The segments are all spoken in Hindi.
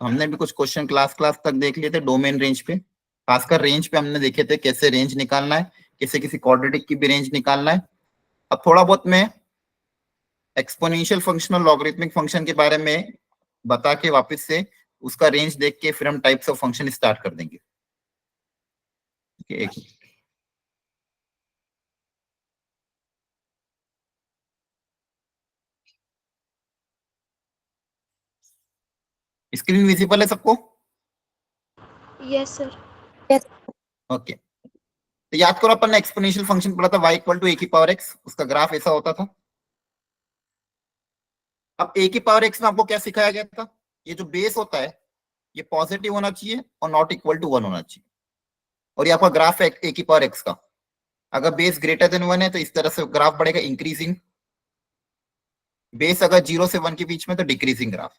हमने भी कुछ क्वेश्चन क्लास क्लास तक देख लिए थे डोमेन रेंज पे, खासकर रेंज पे हमने देखे थे कैसे रेंज निकालना है, कैसे किसी क्वाड्रेटिक की भी रेंज निकालना है। अब थोड़ा बहुत मैं एक्सपोनेंशियल फंक्शन और लॉगरिथमिक फंक्शन के बारे में बता के वापस से उसका रेंज देख के फिर हम टाइप्स ऑफ फंक्शन स्टार्ट कर देंगे। एक स्क्रीन विजिबल है सबको? Yes sir. ओके, तो याद करो अपन ने एक्सपोनेंशियल फंक्शन पढ़ा था y इक्वल टू a की पावर x, उसका ग्राफ ऐसा होता था। अब a की पावर x में आपको क्या सिखाया गया था? ये जो बेस होता है ये पॉजिटिव होना चाहिए और नॉट इक्वल टू 1 होना चाहिए, और ये आपका ग्राफ है a की पावर x का। अगर बेस ग्रेटर देन 1 है तो इस तरह से ग्राफ बढ़ेगा इंक्रीजिंग, बेस अगर 0 से 1 के बीच में तो डिक्रीजिंग ग्राफ।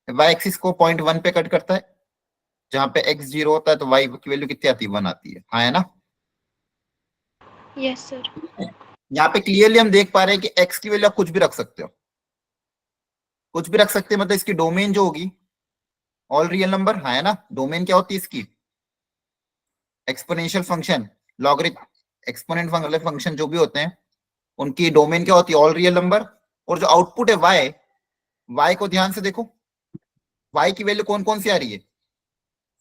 y एक्सिस को 0.1 पे कट करता है, जहां पे x 0 होता है तो y की वैल्यू कितनी आती है? 1 आती है, हाँ है ना? Yes sir. यहाँ पे क्लियरली हम देख पा रहे हैं कि x की वैल्यू आप कुछ भी रख सकते हो, कुछ भी रख सकते हैं, मतलब इसकी डोमेन जो होगी ऑल रियल नंबर, हाँ है ना? डोमेन क्या होती है इसकी? Exponential function, logarithm, exponent function जो भी होते हैं उनकी डोमेन क्या होती है? All real number. और जो आउटपुट है y, y को ध्यान से देखो, y की वैल्यू कौन कौन सी आ रही है?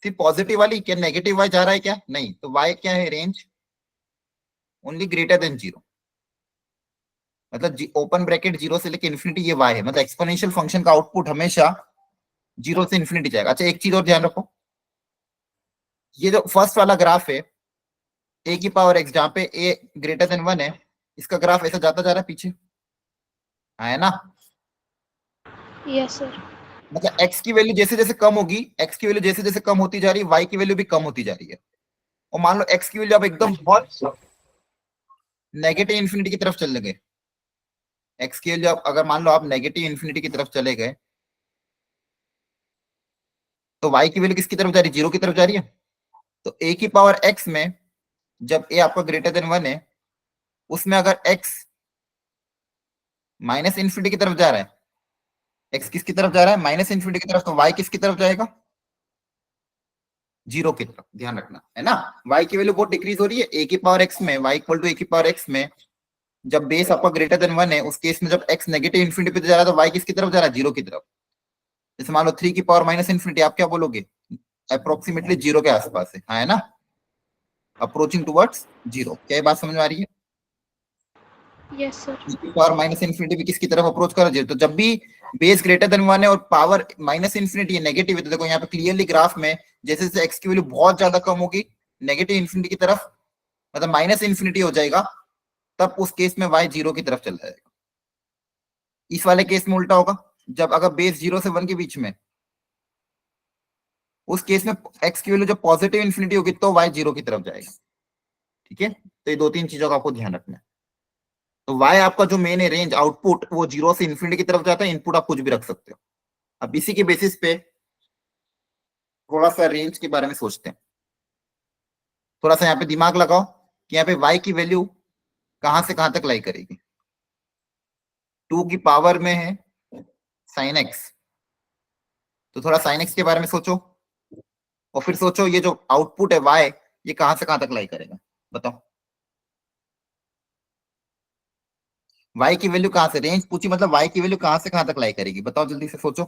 सिर्फ पॉजिटिव वाली? क्या नेगेटिव y जा रहा है क्या? नहीं, तो y क्या है? रेंज ओनली ग्रेटर देन 0, मतलब ओपन ब्रैकेट 0 से लेके इन्फिनिटी, ये y है। मतलब एक्सपोनेंशियल फंक्शन का आउटपुट हमेशा 0 से इन्फिनिटी जाएगा। अच्छा, एक चीज और ध्यान रखो, ये जो फर्स्ट वाला ग्राफ है a की पावर x, जहां पे a ग्रेटर देन 1 है, इसका ग्राफ ऐसा जाता जा रहा है पीछे, हाँ है ना? Yes sir. मतलब x की वैल्यू जैसे जैसे कम होगी, x की वैल्यू जैसे जैसे कम होती जा रही है, y की वैल्यू भी कम होती जा रही है। और मान लो x की वैल्यू अब एकदम बहुत नेगेटिव इन्फिनिटी की तरफ चले गए, x की वैल्यू अगर मान लो आप नेगेटिव इन्फिनिटी की तरफ चले गए, तो y की वैल्यू किसकी तरफ जा रही है? 0 की तरफ जा रही है। तो a की पावर x में जब a आपका ग्रेटर देन 1 है, उसमें अगर x माइनस इन्फिनिटी की तरफ जा रहा है, x किसकी तरफ जा रहा है? माइनस इन्फिनिटी की तरफ, तो y किसकी तरफ जाएगा? 0 की तरफ, ध्यान रखना है ना? y की वैल्यू बहुत डिक्रीज हो रही है। a की पावर x में, y इक्वल टू a की पावर x में जब बेस आपका ग्रेटर देन 1 है, उस केस में जब x नेगेटिव इन्फिनिटी पे जा रहा है तो y किसकी तरफ जा रहा है? 0 की तरफ। जैसे मान लो 3 की पावर माइनस इन्फिनिटी, आप क्या बोलोगे? अप्रोक्सीमेटली 0 के आसपास है, हाँ है ना? Approaching towards 0। क्या ये बात समझ में आ रही है? Yes sir. Power minus infinity भी किसकी तरफ अप्रोच कर रही है? तो जब भी बेस ग्रेटर देन 1 है और पावर माइनस इन्फिनिटी है, नेगेटिव है, तो देखो यहाँ पे क्लियरली ग्राफ में जैसे जैसे एक्स की वैल्यू बहुत ज्यादा कम होगी नेगेटिव इन्फिनिटी की तरफ, मतलब माइनस इन्फिनिटी हो जाएगा, तब उस केस में y 0 की तरफ चला जाएगा। इस वाले केस में उल्टा होगा, जब अगर बेस 0 से 1 के बीच में, उस केस में x की वैल्यू जब पॉजिटिव इन्फिनिटी होगी तो y 0 की तरफ जाएगा। ठीक है, तो ये दो तीन चीजों का आपको ध्यान रखना है। तो y आपका जो मेन है रेंज, आउटपुट वो 0 से इन्फिनिटी की तरफ जाता है, इनपुट आप कुछ भी रख सकते हो। अब इसी के बेसिस पे थोड़ा सा रेंज के बारे में सोचते हैं। थोड़ा सा यहाँ पे दिमाग लगाओ कि यहाँ पे y की वैल्यू कहां से कहां तक लाई करेगी। 2 की पावर में है साइन x, तो थोड़ा साइन x के बारे में सोचो, और फिर सोचो ये जो आउटपुट है y, ये कहां से कहां तक लाई करेगा? बताओ। y की वैल्यू कहां से, रेंज पूछी मतलब y की वैल्यू कहां से कहां तक लाई करेगी? बताओ जल्दी से सोचो।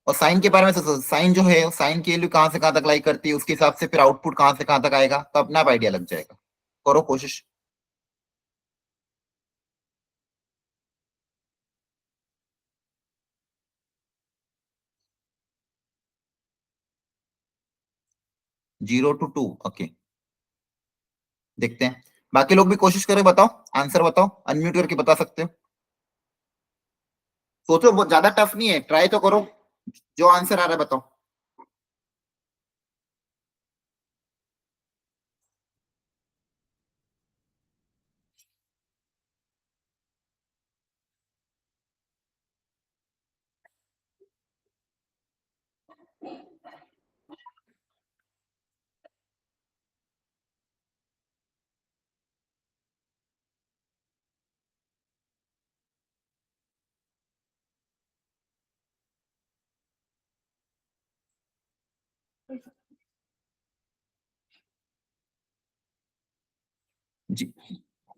और साइन के बारे में सोचो, साइन जो है साइन की वैल्यू कहां से कहां तक लाई करती है, उसके हिसाब से फिर आउटपुट कहां से कहां तक आएगा, तो अपना आइडिया लग जाएगा। करो कोशिश। जीरो टू टू, ओके, देखते हैं। बाकी लोग भी कोशिश करें, बताओ आंसर बताओ, अनम्यूट करके बता सकते हो। सोचो, बहुत ज्यादा टफ नहीं है, ट्राई तो करो। जो आंसर आ रहा है बताओ। जी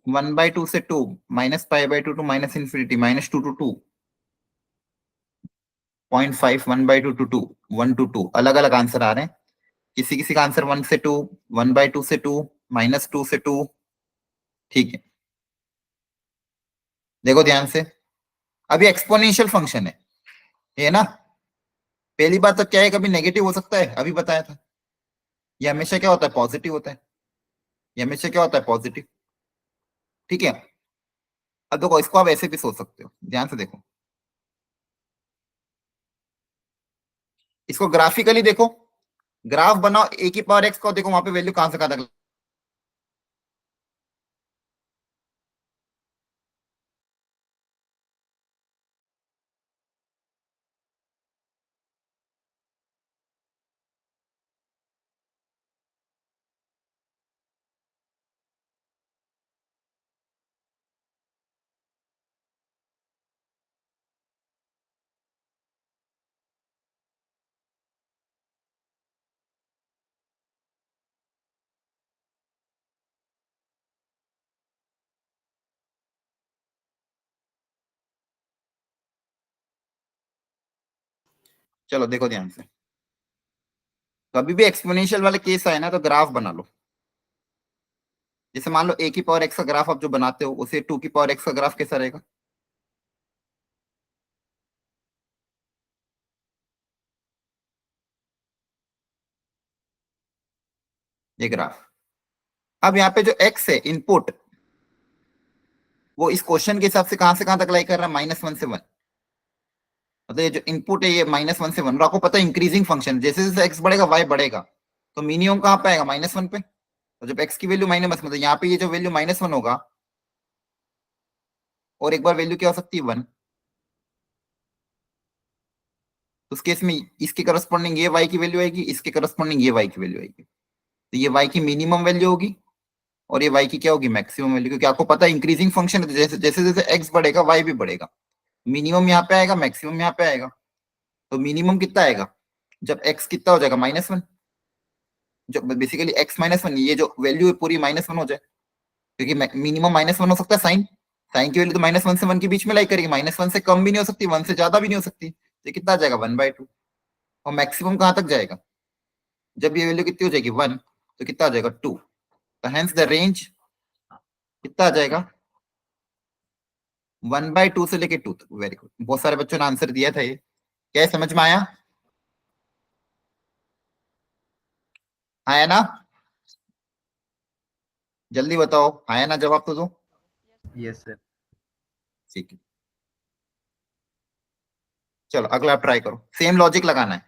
1/2 से 2 -π/2 to minus infinity -2 to 2 0.5 1/2 to 2 1 to 2 अलग अलग आंसर आ रहे हैं। किसी किसी का आंसर 1 से 2 1/2 से 2 -2 से 2। ठीक है, देखो ध्यान से, अभी एक्सपोनेंशियल फंक्शन है ये ना। पहली बात तो क्या है, कभी नेगेटिव हो सकता है, अभी बताया था। ये हमेशा क्या होता है, पॉजिटिव होता है। ये हमेशा क्या होता है, पॉजिटिव। ठीक है, अब देखो इसको आप ऐसे भी सोच सकते हो, ध्यान से देखो, इसको ग्राफिकली देखो, ग्राफ बनाओ ए की पावर एक्स का, देखो वहां पे वैल्यू कहां से कहां तक। चलो देखो ध्यान से, कभी भी एक्सपोनेंशियल वाले केस आए ना तो ग्राफ बना लो। जैसे मान लो ए की पावर एक्स का ग्राफ आप जो बनाते हो, उसे 2 की पावर एक्स का ग्राफ कैसा रहेगा। ये ग्राफ, अब यहाँ पे जो एक्स है इनपुट, वो इस क्वेश्चन के हिसाब से कहां तक लाई कर रहा है, -1 से 1। मतलब ये जो इनपुट है ये -1 से 1, और आपको पता है इंक्रीजिंग फंक्शन, जैसे जैसे एक्स बढ़ेगा वाई बढ़ेगा, तो मिनिमम कहां पे आएगा, -1 पे। तो जब एक्स की वैल्यू माइनस, मतलब यहाँ पे ये जो वैल्यू -1 होगा, और एक बार वैल्यू क्या हो सकती है, 1। तो उस केस में इसके करस्पॉन्डिंग ये वाई की वैल्यू आएगी, इसके करस्पॉन्डिंग ये वाई की वैल्यू आएगी। तो ये वाई की मिनिमम वैल्यू होगी, और ये वाई की क्या होगी, मैक्सिमम वैल्यू, क्योंकि आपको पता है इंक्रीजिंग फंक्शन है, तो जैसे जैसे जैसे एक्स बढ़ेगा वाई भी बढ़ेगा। मिनिमम यहाँ पे आएगा, मैक्सिमम यहाँ पे आएगा। तो मिनिमम कितना आएगा, जब एक्स कितना हो जाएगा, -1। जो बेसिकली एक्स -1, ये जो वैल्यू है पूरी -1 हो जाए, क्योंकि मिनिमम -1 हो सकता है साइन। साइन की वैल्यू तो -1 से 1 के बीच में लाई करेगी, -1 से कम भी नहीं हो सकती, 1 से ज्यादा भी नहीं हो सकती। तो कितना आ जाएगा, 1/2। और मैक्सिमम कहां तक जाएगा, जब ये वैल्यू कितनी हो जाएगी, 1, तो कितना आ जाएगा, 2। तो हेंस द रेंज कितना आ जाएगा, 1/2 से लेके 2 तक। वेरी गुड, बहुत सारे बच्चों ने आंसर दिया था। ये क्या है, समझ में आया, आया ना, जल्दी बताओ, आया ना, जवाब तो दो। Yes sir. ठीक है, चलो अगला आप ट्राई करो, सेम लॉजिक लगाना है।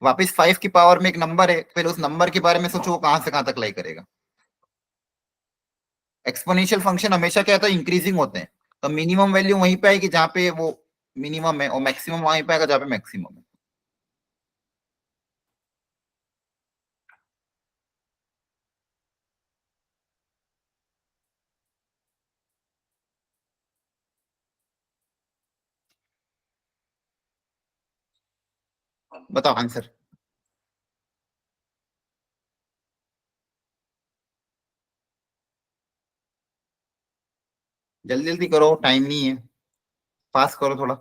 वापस 5 की पावर में एक नंबर है, फिर उस नंबर के बारे में सोचो वो कहां से कहां तक लाई करेगा। एक्सपोनेंशियल फंक्शन हमेशा क्या होता है, इंक्रीजिंग होते हैं। तो मिनिमम वैल्यू वहीं पे आएगी जहां पे वो मिनिमम है, और मैक्सिमम वहीं पे आएगा जहां पे मैक्सिमम है। बताओ आंसर, जल्दी जल्दी करो, टाइम नहीं है, पास करो थोड़ा।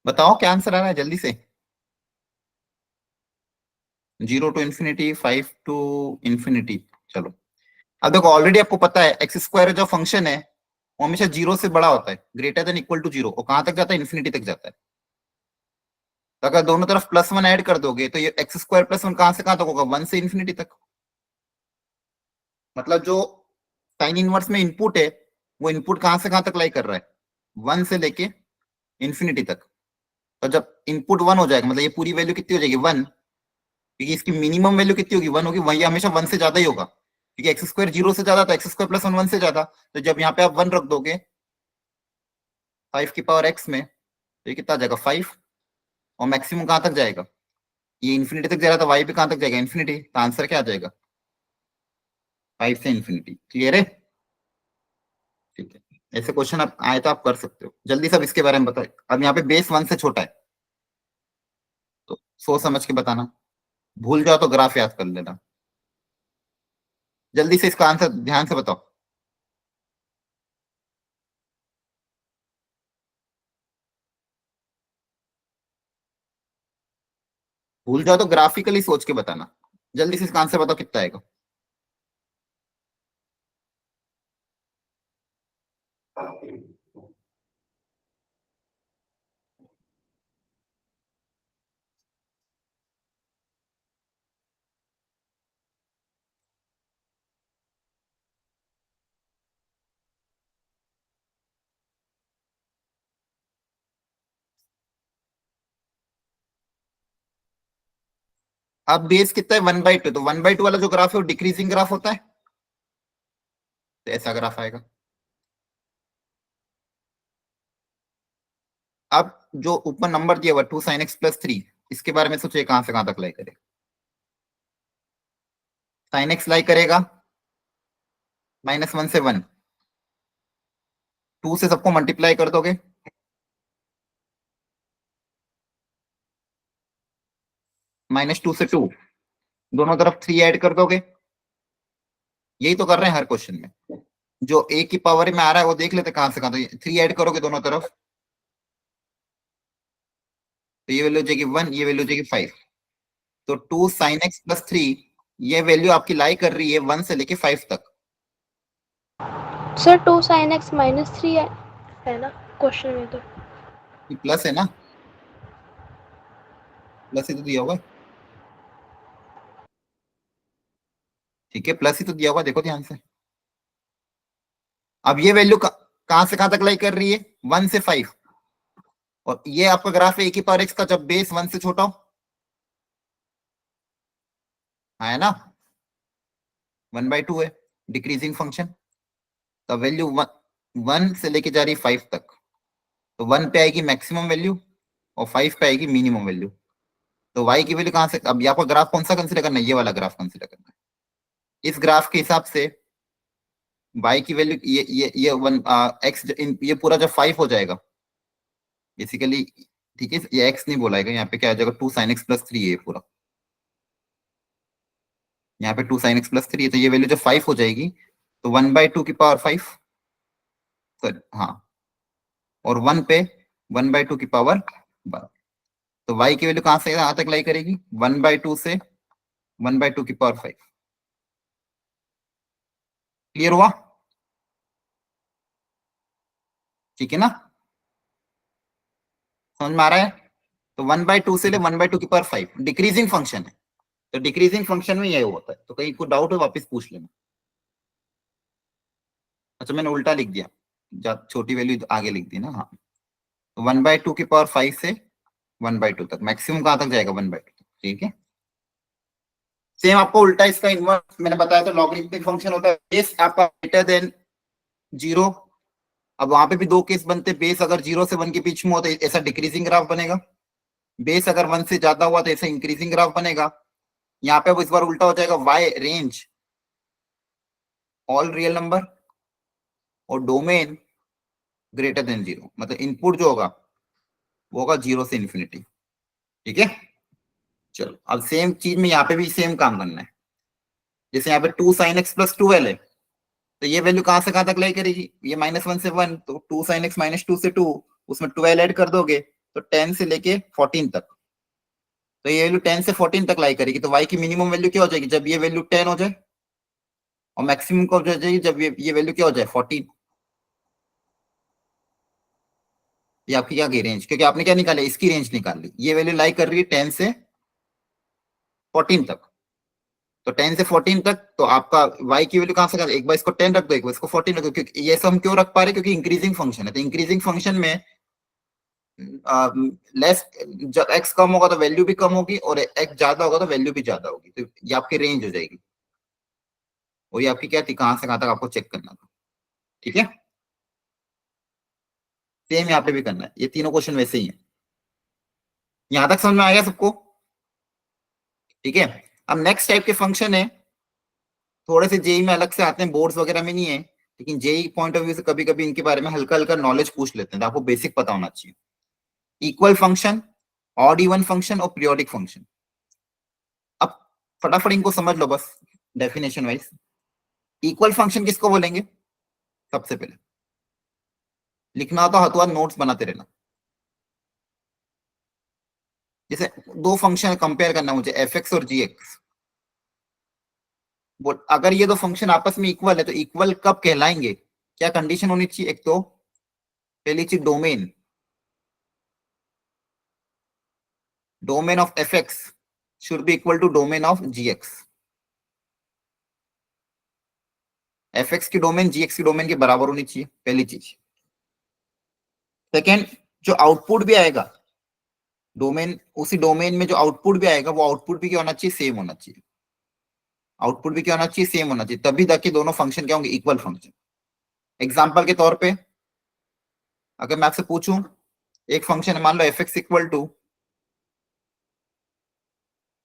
बताओ क्या आंसर आ रहा है जल्दी से। 0 टू इन्फिनिटी, 5 टू इन्फिनिटी। चलो, अब देखो ऑलरेडी आपको पता है एक्स स्क्वायर जो फंक्शन है वो हमेशा 0 से बड़ा होता है, ग्रेटर देन इक्वल टू 0। और कहां तक जाता है? इन्फिनिटी तक जाता है। तो अगर दोनों तरफ +1 ऐड कर दोगे तो ये एक्स स्क्वायर +1 कहां से कहां तक होगा? 1 से इन्फिनिटी तक। मतलब जो साइन इनवर्स में इनपुट है वो इनपुट कहां से कहां तक लाई कर रहा है? 1 से लेके इन्फिनिटी तक। तो जब इनपुट 1 हो जाएगा मतलब ये पूरी वैल्यू कितनी हो जाएगी? 1। क्योंकि इसकी मिनिमम वैल्यू कितनी होगी? 1 होगी। वही हमेशा 1 से ज्यादा ही होगा, क्योंकि एक्स स्क्वायर 0 से ज्यादा था, एक्स स्क्वायर +1 1 से ज्यादा। तो जब यहाँ पे आप 1 रख दोगे 5 की पावर x में, तो ये कितना आ जाएगा? 5। और मैक्सिमम कहां तक जाएगा? ये इन्फिनिटी तक जा रहा था, y भी कहां तक जाएगा? इन्फिनिटी। तो आंसर क्या आ जाएगा? 5 से इन्फिनिटी। क्लियर है? ठीक है, ऐसे क्वेश्चन आप आए तो आप कर सकते हो। जल्दी सब इसके बारे में बताओ। अब यहाँ पे बेस 1 से छोटा है तो सोच समझ के बताना, भूल जाओ तो ग्राफ याद कर लेना। जल्दी से इसका आंसर ध्यान से बताओ। भूल जाओ तो ग्राफिकली सोच के बताना। जल्दी से इसका आंसर बताओ कितना आएगा। अब बेस कितना है? 1/2। तो 1/2 वाला जो ग्राफ है वो डिक्रीजिंग ग्राफ होता है, तो ऐसा ग्राफ आएगा। अब जो ऊपर नंबर दिया हुआ 2 sin x + 3, इसके बारे में सोचिए कहां से कहां तक लाई करेगा। sin x लाई करेगा -1 से 1। 2 से सबको मल्टीप्लाई कर दोगे, -2 से 2, दोनों तरफ 3 ऐड कर दोगे। यही तो कर रहे हैं हर क्वेश्चन में। जो a की पावर में आ रहा है वो देख लेते कहां से कहां। तो 3 ऐड करोगे दोनों तरफ, तो ये वैल्यू हो जाएगी 1, ये वैल्यू हो जाएगी 5। तो 2 sin x + 3, ये वैल्यू आपकी लाई कर रही है 1 से लेके 5 तक। सर 2 sin x - 3 है ना क्वेश्चन में तो। प्लस है ना, प्लस ही तो दिया होगा। ठीक है, प्लस ही तो दिया होगा, देखो ध्यान से। अब ये वैल्यू कहां से कहां तक लाई कर रही है? 1 से 5। और ये आपका ग्राफ है e⁻x का, जब बेस 1 से छोटा हो, हाँ है ना, 1/2 है, डिक्रीजिंग फंक्शन। तो वैल्यू 1 से लेके जा रही है 5 तक। तो 1 पे आएगी मैक्सिमम वैल्यू और 5 पे आएगी मिनिमम वैल्यू। तो y की वैल्यू कहां से? अब यहाँ पर ग्राफ कौन सा कंसिडर करना है? ये वाला ग्राफ कंसिडर करना है। इस ग्राफ के हिसाब से y की वैल्यू ये 1 x, ये पूरा जब 5 हो जाएगा बेसिकली, ठीक है, ये x नहीं बोलाएगा, यहाँ पे क्या आ जाएगा? 2 sin x + 3 है पूरा। यहाँ पे 2 sin x + 3 है, तो ये वैल्यू जब 5 हो जाएगी तो 1/2 की पावर 5, सॉरी हाँ, और 1 पे 1/2 की पावर 1। तो y की वैल्यू कहां से कहां तक लाई करेगी? 1/2 से 1/2 की पावर 5। क्लियर हुआ? ठीक है ना, समझ में आ रहा है? तो 1/2 से ले 1/2 की पावर 5 डिक्रीजिंग फंक्शन है। तो डिक्रीजिंग फंक्शन में यही होता है। तो कहीं को डाउट हो वापस पूछ लेना। अच्छा मैंने उल्टा लिख दिया, छोटी वैल्यू आगे लिख दी ना, हाँ। तो 1/2 की पावर 5 से 1/2 तक, मैक्सिमम कहां तक जाएगा? 1/2 तक। ठीक है, सेम आपको उल्टा इसका इनवर्स मैंने बताया था, लॉगरिथमिक फंक्शन होता है बेस आपका ग्रेटर देन 0। अब वहां पे भी दो केस बनते, बेस अगर 0 से 1 के बीच में हो तो ऐसा डिक्रीजिंग ग्राफ बनेगा, बेस अगर 1 से ज्यादा हुआ तो ऐसा इंक्रीजिंग ग्राफ बनेगा। यहाँ पे अब इस बार उल्टा हो जाएगा, y range all real number और डोमेन ग्रेटर देन 0, मतलब इनपुट जो होगा वो होगा 0 से इन्फिनिटी। ठीक है, चलो अब सेम चीज में यहाँ पे भी सेम काम करना है। जैसे यहाँ पे 2 sin x + 2l है, तो ये वैल्यू कहां से कहां तक लाई करेगी? ये -1 से 1, तो 2 sin x - 2 से 2, उसमें 12 ऐड कर दोगे तो 10 से लेके 14 तक, तो ये वैल्यू 10 से 14 तक लाई करेगी। तो y की मिनिमम वैल्यू क्या हो जाएगी? जब ये वैल्यू 10 हो जाए, और मैक्सिमम कब हो जाएगी? जब ये वैल्यू क्या हो जाए? 14। ये आपकी क्या की रेंज, क्योंकि आपने क्या निकाला? इसकी रेंज निकाल ली। ये वैल्यू लाई कर रही है 10 से 14 तक, तो 10 से 14 तक, तो आपका y की वैल्यू कहां से? एक बार इसको 10 रख दो, एक बार इसको 14 रख दो, क्योंकि ये सब हम क्यों रख पा रहे हैं? क्योंकि इंक्रीजिंग फंक्शन है। तो इंक्रीजिंग फंक्शन में लेस, जब x कम होगा तो वैल्यू भी कम होगी, और x ज्यादा होगा तो वैल्यू भी ज्यादा होगी। तो ये आपकी रेंज हो जाएगी। और ये आपकी क्या थी? कहां से कहां तक आपको चेक करना था। ठीक है, सेम यहाँ पे भी करना है। ये तीनों क्वेश्चन वैसे ही है। यहां तक समझ में आ गया सबको? ठीक है, अब नेक्स्ट टाइप के फंक्शन है, थोड़े से जेई में अलग से आते हैं, बोर्ड्स वगैरह में नहीं है, लेकिन जेई पॉइंट ऑफ व्यू से कभी कभी इनके बारे में हल्का हल्का नॉलेज पूछ लेते हैं, तो आपको बेसिक पता होना चाहिए। Equal function, odd even function और पीरियोडिक फंक्शन। अब फटाफट इनको समझ लो बस डेफिनेशन वाइज। इक्वल फंक्शन किसको बोलेंगे? सबसे पहले लिखना हो तो हाथों हाथ नोट्स बनाते रहना। जैसे दो फंक्शन कंपेयर करना मुझे, एफ एक्स और जी एक्स। अगर ये दो फंक्शन आपस में इक्वल है, तो इक्वल कब कहलाएंगे? क्या कंडीशन होनी चाहिए? एक तो पहली चीज domain, domain of F X should be equal to domain of G X. F X की डोमेन जी एक्स की डोमेन के बराबर होनी चाहिए, पहली चीज। सेकेंड, जो आउटपुट भी आएगा डोमेन, उसी डोमेन में जो आउटपुट भी आएगा, वो आउटपुट भी क्या होना चाहिए? सेम होना चाहिए। आउटपुट भी क्या होना चाहिए? सेम होना चाहिए, तभी जाके दोनों फंक्शन क्या होंगे? Equal function. एग्जाम्पल के तौर पे अगर मैं आपसे पूछूं, एक फंक्शन मान लो f x equal to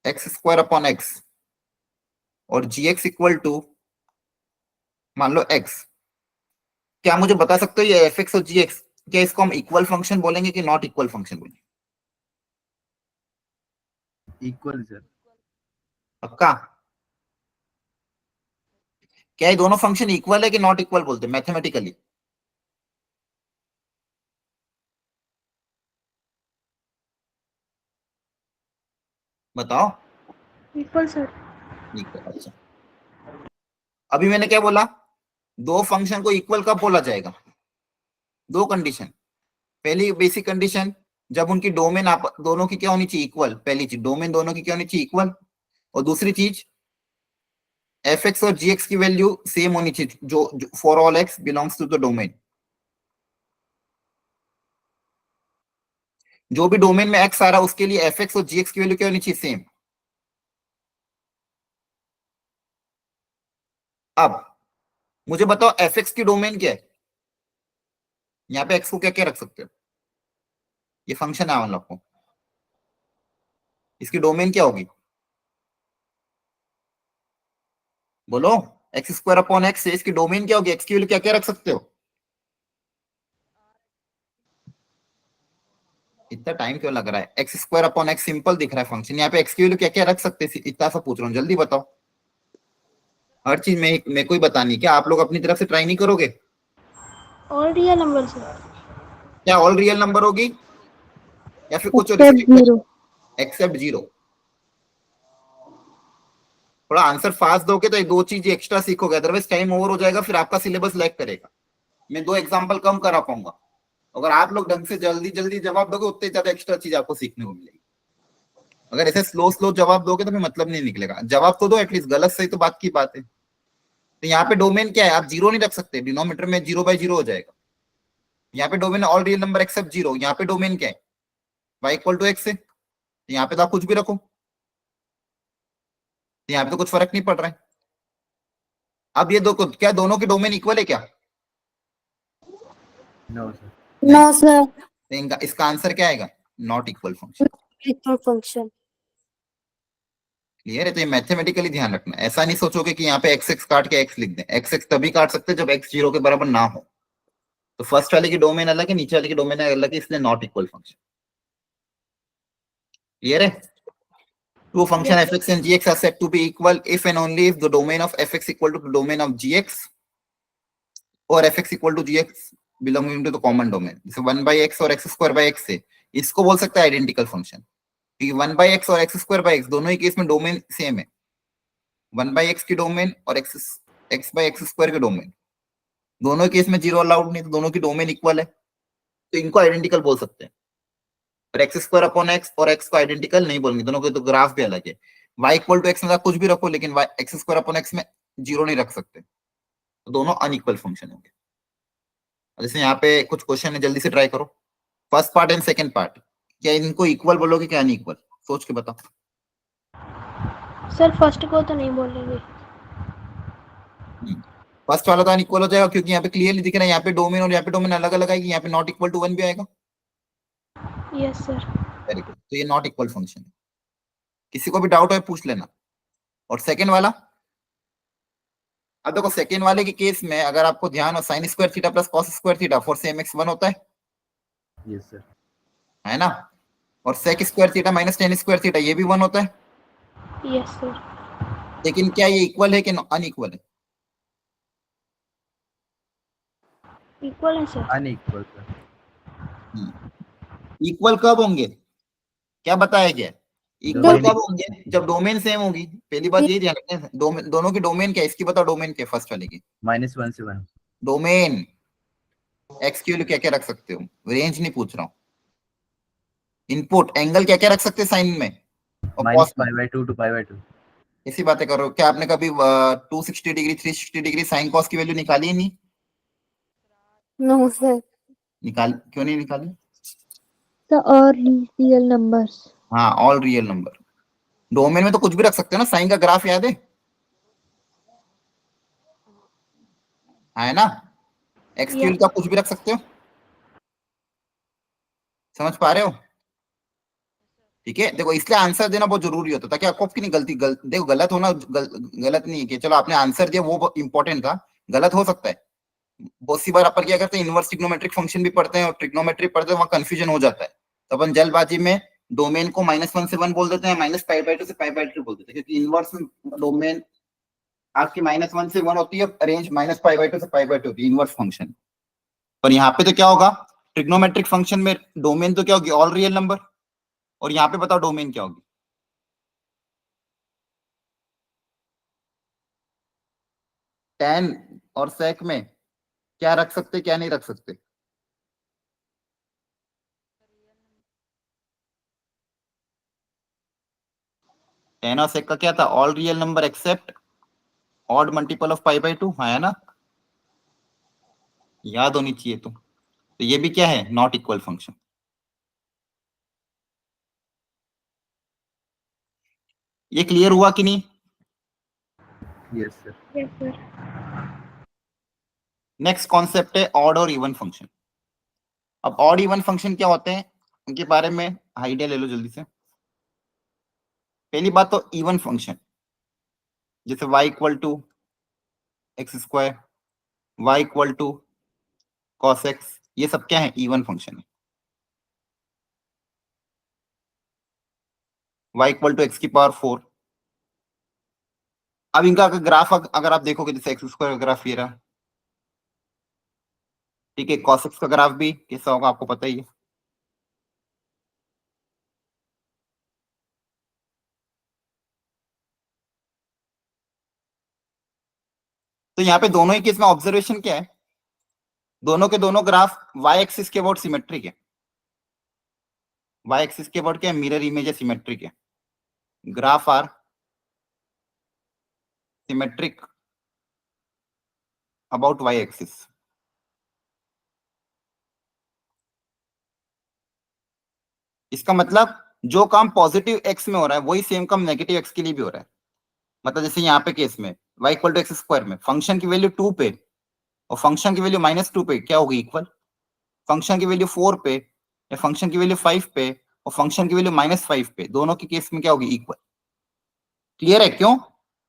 x square upon x, और जी एक्स इक्वल टू मान लो एक्स, क्या मुझे बता सकते हो ये एफ एक्स और जी एक्स, क्या इसको हम इक्वल फंक्शन बोलेंगे कि नॉट इक्वल फंक्शन बोलेंगे? Equal sir. पक्का? क्या ये दोनों फंक्शन इक्वल है कि नॉट इक्वल बोलते हैं मैथमेटिकली? बताओ। Equal sir. इक्वल, अच्छा। अभी मैंने क्या बोला? दो फंक्शन को इक्वल कब बोला जाएगा? दो कंडीशन। पहली बेसिक कंडीशन, जब उनकी डोमेन आप दोनों की क्या होनी चाहिए? इक्वल। पहली चीज, डोमेन दोनों की क्या होनी चाहिए? इक्वल। और दूसरी चीज, एफ एक्स और जी एक्स की वैल्यू सेम होनी चाहिए, जो for all X belongs to the domain. जो भी डोमेन में एक्स आ रहा है उसके लिए एफ एक्स और जी एक्स की वैल्यू क्या होनी चाहिए? सेम। अब मुझे बताओ एफ एक्स की डोमेन क्या है? यहाँ पे एक्स को क्या क्या रख सकते हो? ये फंक्शन है मतलब आपको, इसकी डोमेन क्या होगी? बोलो। एक्स स्क्वायर अपॉन एक्स है, इसकी डोमेन क्या होगी? एक्स की वैल्यू क्या क्या रख सकते हो? इतना टाइम क्यों लग रहा है? X square upon x simple दिख रहा है फंक्शन, यहाँ पे एक्स की वैल्यू क्या क्या रख सकते हैं? इतना सा पूछ रहा हूँ, जल्दी बताओ। हर चीज में मेरे को ही बतानी है क्या? आप लोग अपनी तरफ से ट्राई नहीं करोगे? All real number sir. क्या ऑल रियल नंबर होगी या फिर कुछ और? Except zero. Except zero. थोड़ा आंसर फास्ट दोगे तो ये दो चीज एक्स्ट्रा सीखोगे, अदरवाइज टाइम ओवर हो जाएगा, फिर आपका सिलेबस लैग करेगा। मैं दो एग्जांपल कम करा पाऊंगा। अगर आप लोग ढंग से जल्दी जल्दी जवाब दोगे, उतने ज्यादा एक्स्ट्रा चीज आपको सीखने को मिलेगी। अगर ऐसे स्लो स्लो जवाब दोगे तो फिर मतलब नहीं निकलेगा। जवाब तो दो एटलीस्ट, गलत सही तो बात की बात है। तो यहाँ पे डोमेन क्या है? आप जीरो नहीं रख सकते, डिनोमीटर में 0/0 हो जाएगा। यहाँ पे domain all real number except zero. यहाँ पे डोमेन क्या है? y इक्वल टू एक्स है, तो यहाँ पे तो आप कुछ भी रखो, तो यहाँ पे तो कुछ फर्क नहीं पड़ रहा है। अब ये दो क्या दोनों के डोमेन इक्वल है क्या? No sir. No sir. तो इसका आंसर क्या आएगा? Not equal function. Equal function. Clear है? तो ये मैथमेटिकली ध्यान रखना, ऐसा नहीं सोचोगे कि यहाँ पे एक्स एक्स काट के एक्स लिख दें। एक्स एक्स तभी काट सकते जब एक्स जीरो के बराबर ना हो। तो फर्स्ट वाले की डोमेन अलग है, नीचे वाले की डोमेन अलग है, इसलिए नॉट इक्वल फंक्शन। क्लियर है? Two function Yes, f(x) and gx are said to be equal if and only if the domain of f(x) equal to the domain of gx, or f(x) equal to gx belonging to the common domain. जैसे 1/x और x square by x है, इसको बोल सकते हैं आइडेंटिकल फंक्शन, क्योंकि 1/x और x² दोनों ही केस में डोमेन सेम है। 1/x की डोमेन और x/x² के डोमेन, दोनों केस में जीरो अलाउड नहीं, तो दोनों की डोमेन इक्वल है, तो इनको आइडेंटिकल बोल सकते हैं। और x² और x को आइडेंटिकल नहीं बोलेंगे, दोनों के तो ग्राफ भी अलग है। y=x में कुछ भी रखो, लेकिन x² में जीरो नहीं रख सकते, तो दोनों अनइक्वल फंक्शन होंगे। जैसे यहाँ पे कुछ क्वेश्चन है, जल्दी से ट्राई करो। First part and second part, क्या इनको इक्वल बोलोगे क्या अनइक्वल, सोच के बताओ। सर फर्स्ट को तो नहीं बोलेंगे। फर्स्ट वाला तो अनइक्वल हो जाएगा, क्योंकि यहाँ पे क्लियरली दिख रहा है, यहाँ पे डोमेन और यहाँ पे डोमेन अलग अलग आएगी, यहाँ पे नॉट इक्वल टू 1 भी आएगा। Yes sir. वेरी गुड, तो ये नॉट इक्वल फंक्शन है। किसी को भी डाउट है पूछ लेना। और सेकंड वाला, अब देखो सेकंड वाले के केस में अगर आपको ध्यान हो, sin square theta plus cos square theta for same x 1 होता है, यस सर। है ना। और sec square theta minus tan square theta ये भी 1 होता है। Yes sir. लेकिन क्या ये इक्वल है कि अनइक्वल है? इक्वल है सर। Unequal sir. इक्वल कब होंगे, क्या बताया गया? इक्वल Domain- कब होंगे? जब डोमेन सेम होगी। पहली बात ये ध्यान रखना, दोनों की डोमेन क्या है, इसकी बताओ डोमेन क्या है फर्स्ट वाले की। -1 से 1। डोमेन एक्स के लिए क्या क्या रख सकते हो, रेंज नहीं पूछ रहा हूँ। इनपुट एंगल क्या क्या रख सकते हैं साइन में और cos में, -π/2 to π/2। ऐसी बातें करो। क्या आपने कभी 260 डिग्री 360 डिग्री साइन कॉस की वैल्यू निकाली ही नहीं? No, sir. निकाल क्यों नहीं निकाली? The all real numbers. हाँ, ऑल रियल नंबर। डोमेन में तो कुछ भी रख सकते हो ना, साइन का ग्राफ याद है ना। X Yeah. का कुछ भी रख सकते हो, समझ पा रहे हो? ठीक है, देखो इसलिए आंसर देना बहुत जरूरी होता है, ताकि आपको आपकी नहीं देखो गलत होना गलत नहीं है कि चलो आपने आंसर दिया वो इंपॉर्टेंट था, गलत हो सकता है। बहुत सी बार अपन क्या करते हैं, इनवर्स ट्रिग्नोमेट्रिक फंक्शन भी पढ़ते हैं और ट्रिग्नोमेट्री पढ़ते हैं, वहां कंफ्यूजन हो जाता है। तो अपन जल्दबाजी में डोमेन को -1 से 1 बोल देते हैं, -π/2 से π/3 बोल देते हैं, क्योंकि इनवर्स डोमेन आपकी -1 से 1 होती है, रेंज -π/2 से π/2 होती है इनवर्स फंक्शन। पर यहाँ पे तो क्या होगा, ट्रिग्नोमेट्रिक फंक्शन में डोमेन तो क्या होगी, ऑल रियल नंबर। और यहाँ पे बताओ डोमेन क्या होगी? tan और sec में क्या रख सकते, क्या नहीं रख सकते? tan और sec का क्या था, all real number except odd multiple of π/2, है ना, याद होनी चाहिए। तो ये भी क्या है, नॉट इक्वल फंक्शन। ये क्लियर हुआ कि नहीं? Yes sir. Yes sir. Next concept है ऑड और इवन फंक्शन। अब ऑड इवन फंक्शन क्या होते हैं, उनके बारे में आइडिया ले लो जल्दी से। पहली बात तो इवन फंक्शन, जैसे y = x², y = cos x, ये सब क्या है, इवन फंक्शन है। y = x⁴। अब इनका ग्राफ अगर आप देखोगे, जैसे x² का ग्राफ ये रहा, ठीक है, cos x का ग्राफ भी कैसा होगा आपको पता ही है। तो यहाँ पे दोनों ही केस में ऑब्जर्वेशन क्या है, दोनों के दोनों ग्राफ y एक्सिस के अबाउट सिमेट्रिक है। y एक्सिस के अबाउट क्या है, मिरर इमेज है, सिमेट्रिक है। Graph are symmetric about y axis. इसका मतलब जो काम पॉजिटिव x में हो रहा है वही सेम काम नेगेटिव x के लिए भी हो रहा है। मतलब जैसे यहाँ पे केस में y = x² में फंक्शन की वैल्यू 2 पे और फंक्शन की वैल्यू -2 पे क्या होगी, इक्वल। फंक्शन की वैल्यू 4 पे या फंक्शन की वैल्यू 5 पे और फंक्शन की वैल्यू -5 पे, दोनों के केस में क्या होगी, इक्वल। क्लियर है? क्यों?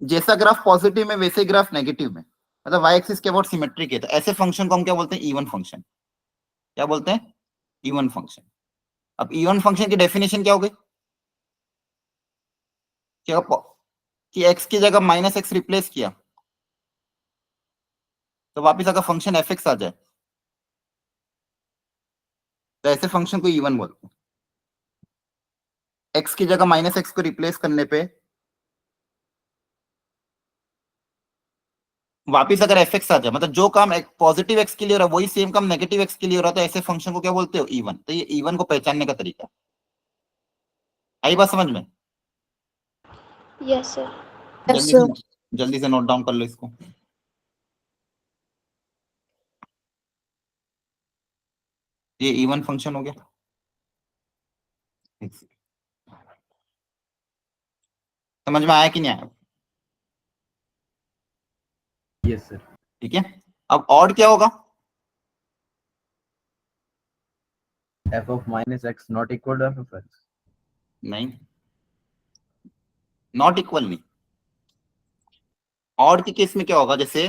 जैसा ग्राफ पॉजिटिव में वैसे ग्राफ नेगेटिव में, मतलब y एक्सिस के अबाउट सिमेट्रिक है, तो ऐसे फंक्शन को हम क्या बोलते हैं, इवन फंक्शन। क्या बोलते हैं, इवन फंक्शन। अब इवन फंक्शन की डेफिनेशन क्या हो गई, क्या कि x की जगह -x रिप्लेस किया तो वापिस अगर फंक्शन f(x) आ जाए, तो ऐसे फंक्शन को इवन बोलते हैं। x की जगह माइनस एक्स को रिप्लेस करने पे वापिस अगर एफ एक्स आ जाए, मतलब जो काम पॉजिटिव एक्स के लिए हो रहा है वही सेम काम नेगेटिव एक्स के लिए हो रहा है, तो ऐसे फंक्शन को क्या बोलते हो? इवन। तो ये इवन को पहचानने का तरीका। आई बात समझ में? Yes sir. Yes, sir. जल्दी से नोट डाउन कर लो इसको। ये इवन फंक्शन हो गया। समझ में आया कि नहीं आया? Yes, sir. ठीक है। अब ऑड क्या होगा? F of minus x not equal to f of x. नहीं, नॉट इक्वल नहीं। ऑड के केस में क्या होगा? जैसे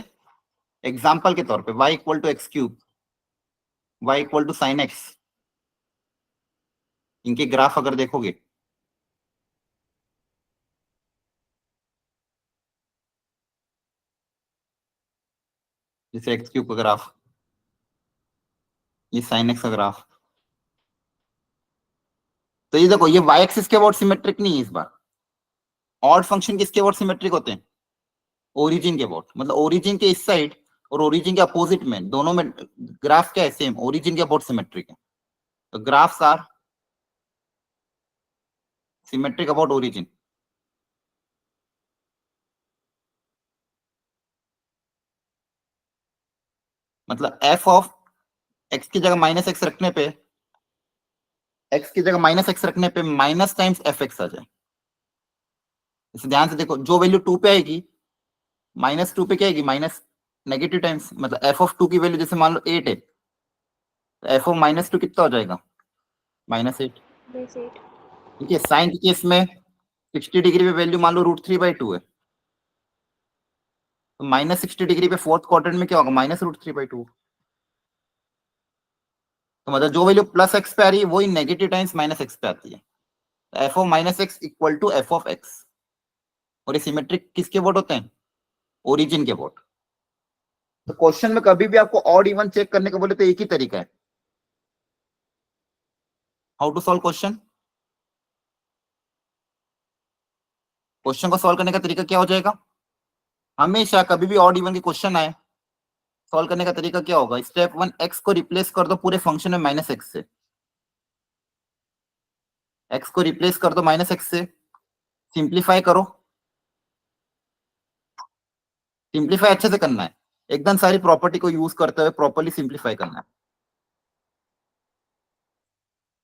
एग्जाम्पल के तौर पे y equal to x cube, y equal to sine x, इनके ग्राफ अगर देखोगे, जैसे एक्स क्यूब का ग्राफ, ये साइन एक्स का ग्राफ, तो ये देखो, ये y एक्सिस के अबाउट सिमेट्रिक नहीं है इस बार। ऑड फंक्शन किसके अबाउट सिमेट्रिक होते हैं? ओरिजिन के अबाउट। मतलब ओरिजिन के इस साइड और ओरिजिन के अपोजिट में, दोनों में ग्राफ क्या है? सेम, ओरिजिन के अबाउट सिमेट्रिक है। तो graphs are symmetric about origin. मतलब एफ ऑफ एक्स की जगह माइनस एक्स रखने पे, एक्स की जगह माइनस एक्स रखने पे माइनस टाइम्स एफ एक्स आ जाए। इसे ध्यान से देखो, जो वैल्यू 2 पे आएगी, माइनस 2 पे क्या आएगी? Minus negative times. मतलब एफ ऑफ 2 की वैल्यू जैसे मान लो 8 है, तो एफ ऑफ माइनस 2 कितना हो जाएगा? -8। Base 8. ठीक है। साइन के केस में 60 डिग्री पे वैल्यू मान लो √3/2 है, तो -60 डिग्री पे फोर्थ क्वाड्रेंट में क्या होगा? -√3/2। तो मतलब जो वैल्यू प्लस एक्स पे आ रही है वही नेगेटिव टाइम्स माइनस एक्स पे आती है। F of minus x equal to f of x. और ये सिमेट्रिक किसके बोर्ड होते हैं? ओरिजिन के बोर्ड। तो क्वेश्चन में कभी भी आपको ऑड इवन चेक करने का बोले तो एक ही तरीका है। How to solve question? Question को सॉल्व करने का तरीका क्या हो जाएगा? हमेशा कभी भी ऑड इवन के क्वेश्चन आए, सॉल्व करने का तरीका क्या होगा? स्टेप 1, एक्स को रिप्लेस कर दो पूरे फंक्शन में माइनस एक्स से। एक्स को रिप्लेस कर दो माइनस एक्स से, सिंप्लीफाई करो। सिंप्लीफाई अच्छे से करना है, एकदम सारी प्रॉपर्टी को यूज करते हुए प्रॉपर्ली सिंप्लीफाई करना है।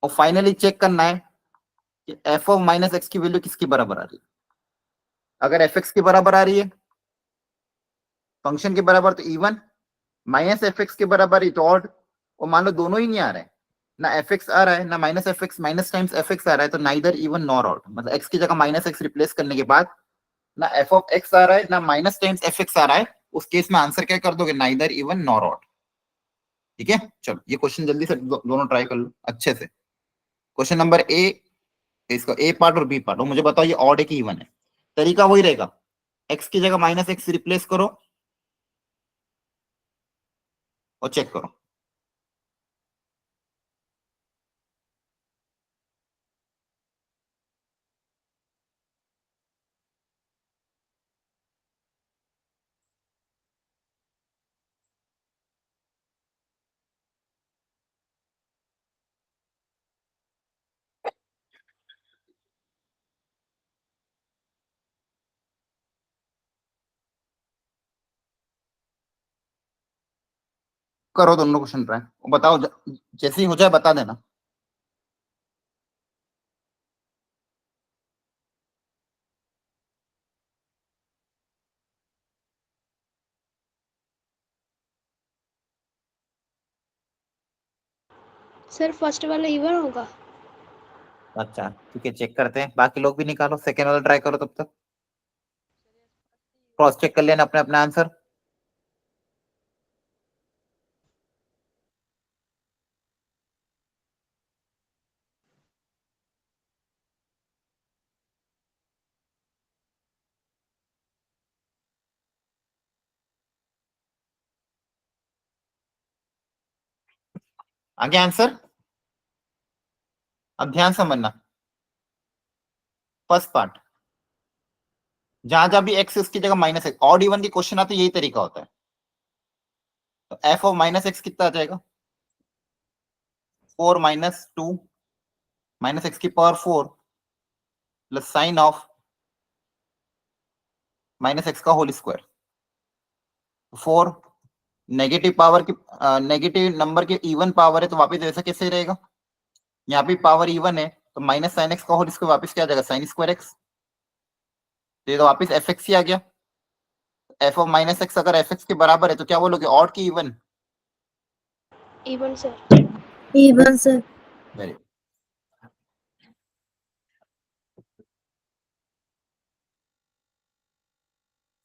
और फाइनली चेक करना है कि एफ ऑफ माइनस एक्स की वैल्यू किसके बराबर आ रही है। अगर एफ एक्स के बराबर आ रही है, फंक्शन के बराबर, तो इवन। माइनस एफ एक्स के बराबर ही तो ऑड। और मान लो दोनों ही नहीं आ रहे हैं, ना एफ एक्स आ रहा है ना minus f x, minus times f x आ रहा है, तो नाइदर इवन नॉर ऑड। मतलब एक्स की जगह माइनस एक्स रिप्लेस करने के बाद ना एफ ऑफ एक्स आ रहा है ना माइनस टाइम्स एफ एक्स आ रहा है, उस केस में आंसर क्या कर दोगे? Neither even nor odd. ठीक है। चलो ये क्वेश्चन जल्दी से दोनों ट्राई कर लो अच्छे से। क्वेश्चन नंबर ए, इसका ए पार्ट और बी पार्ट, और मुझे बताओ ये ऑड है कि इवन है? तरीका वही रहेगा, एक्स की जगह माइनस एक्स रिप्लेस करो और चेक करो। करो दोनों क्वेश्चन ट्राई, बताओ जैसे ही हो जाए बता देना। सर फर्स्ट वाला इवन होगा? अच्छा ठीक है, चेक करते हैं। बाकी लोग भी निकालो, सेकेंड वाला ट्राई करो तब तक। क्रॉस चेक कर लेना अपने अपना आंसर। आगे आंसर, अब ध्यान समझना। फर्स्ट पार्ट, जहां जहां भी एक्स उसकी जगह माइनस एक्स, ऑड इवन की क्वेश्चन आते यही तरीका होता है। तो एफ ऑफ माइनस एक्स कितना आ जाएगा, 4 माइनस 2 माइनस एक्स की power 4 plus sign of minus x का होल स्क्वायर। 4 नेगेटिव पावर की नेगेटिव नंबर की इवन पावर है तो वापस ऐसा कैसे रहेगा, यहाँ पे पावर इवन है तो माइनस साइन एक्स का होल स्क्वायर वापस क्या आ जाएगा, साइन स्क्वायर एक्स। तो ये तो वापस एफ एक्स ही आ गया। एफ ऑफ माइनस एक्स अगर एफ एक्स के बराबर है तो क्या बोलोगे, ऑड की even? Even sir. Even sir. Very,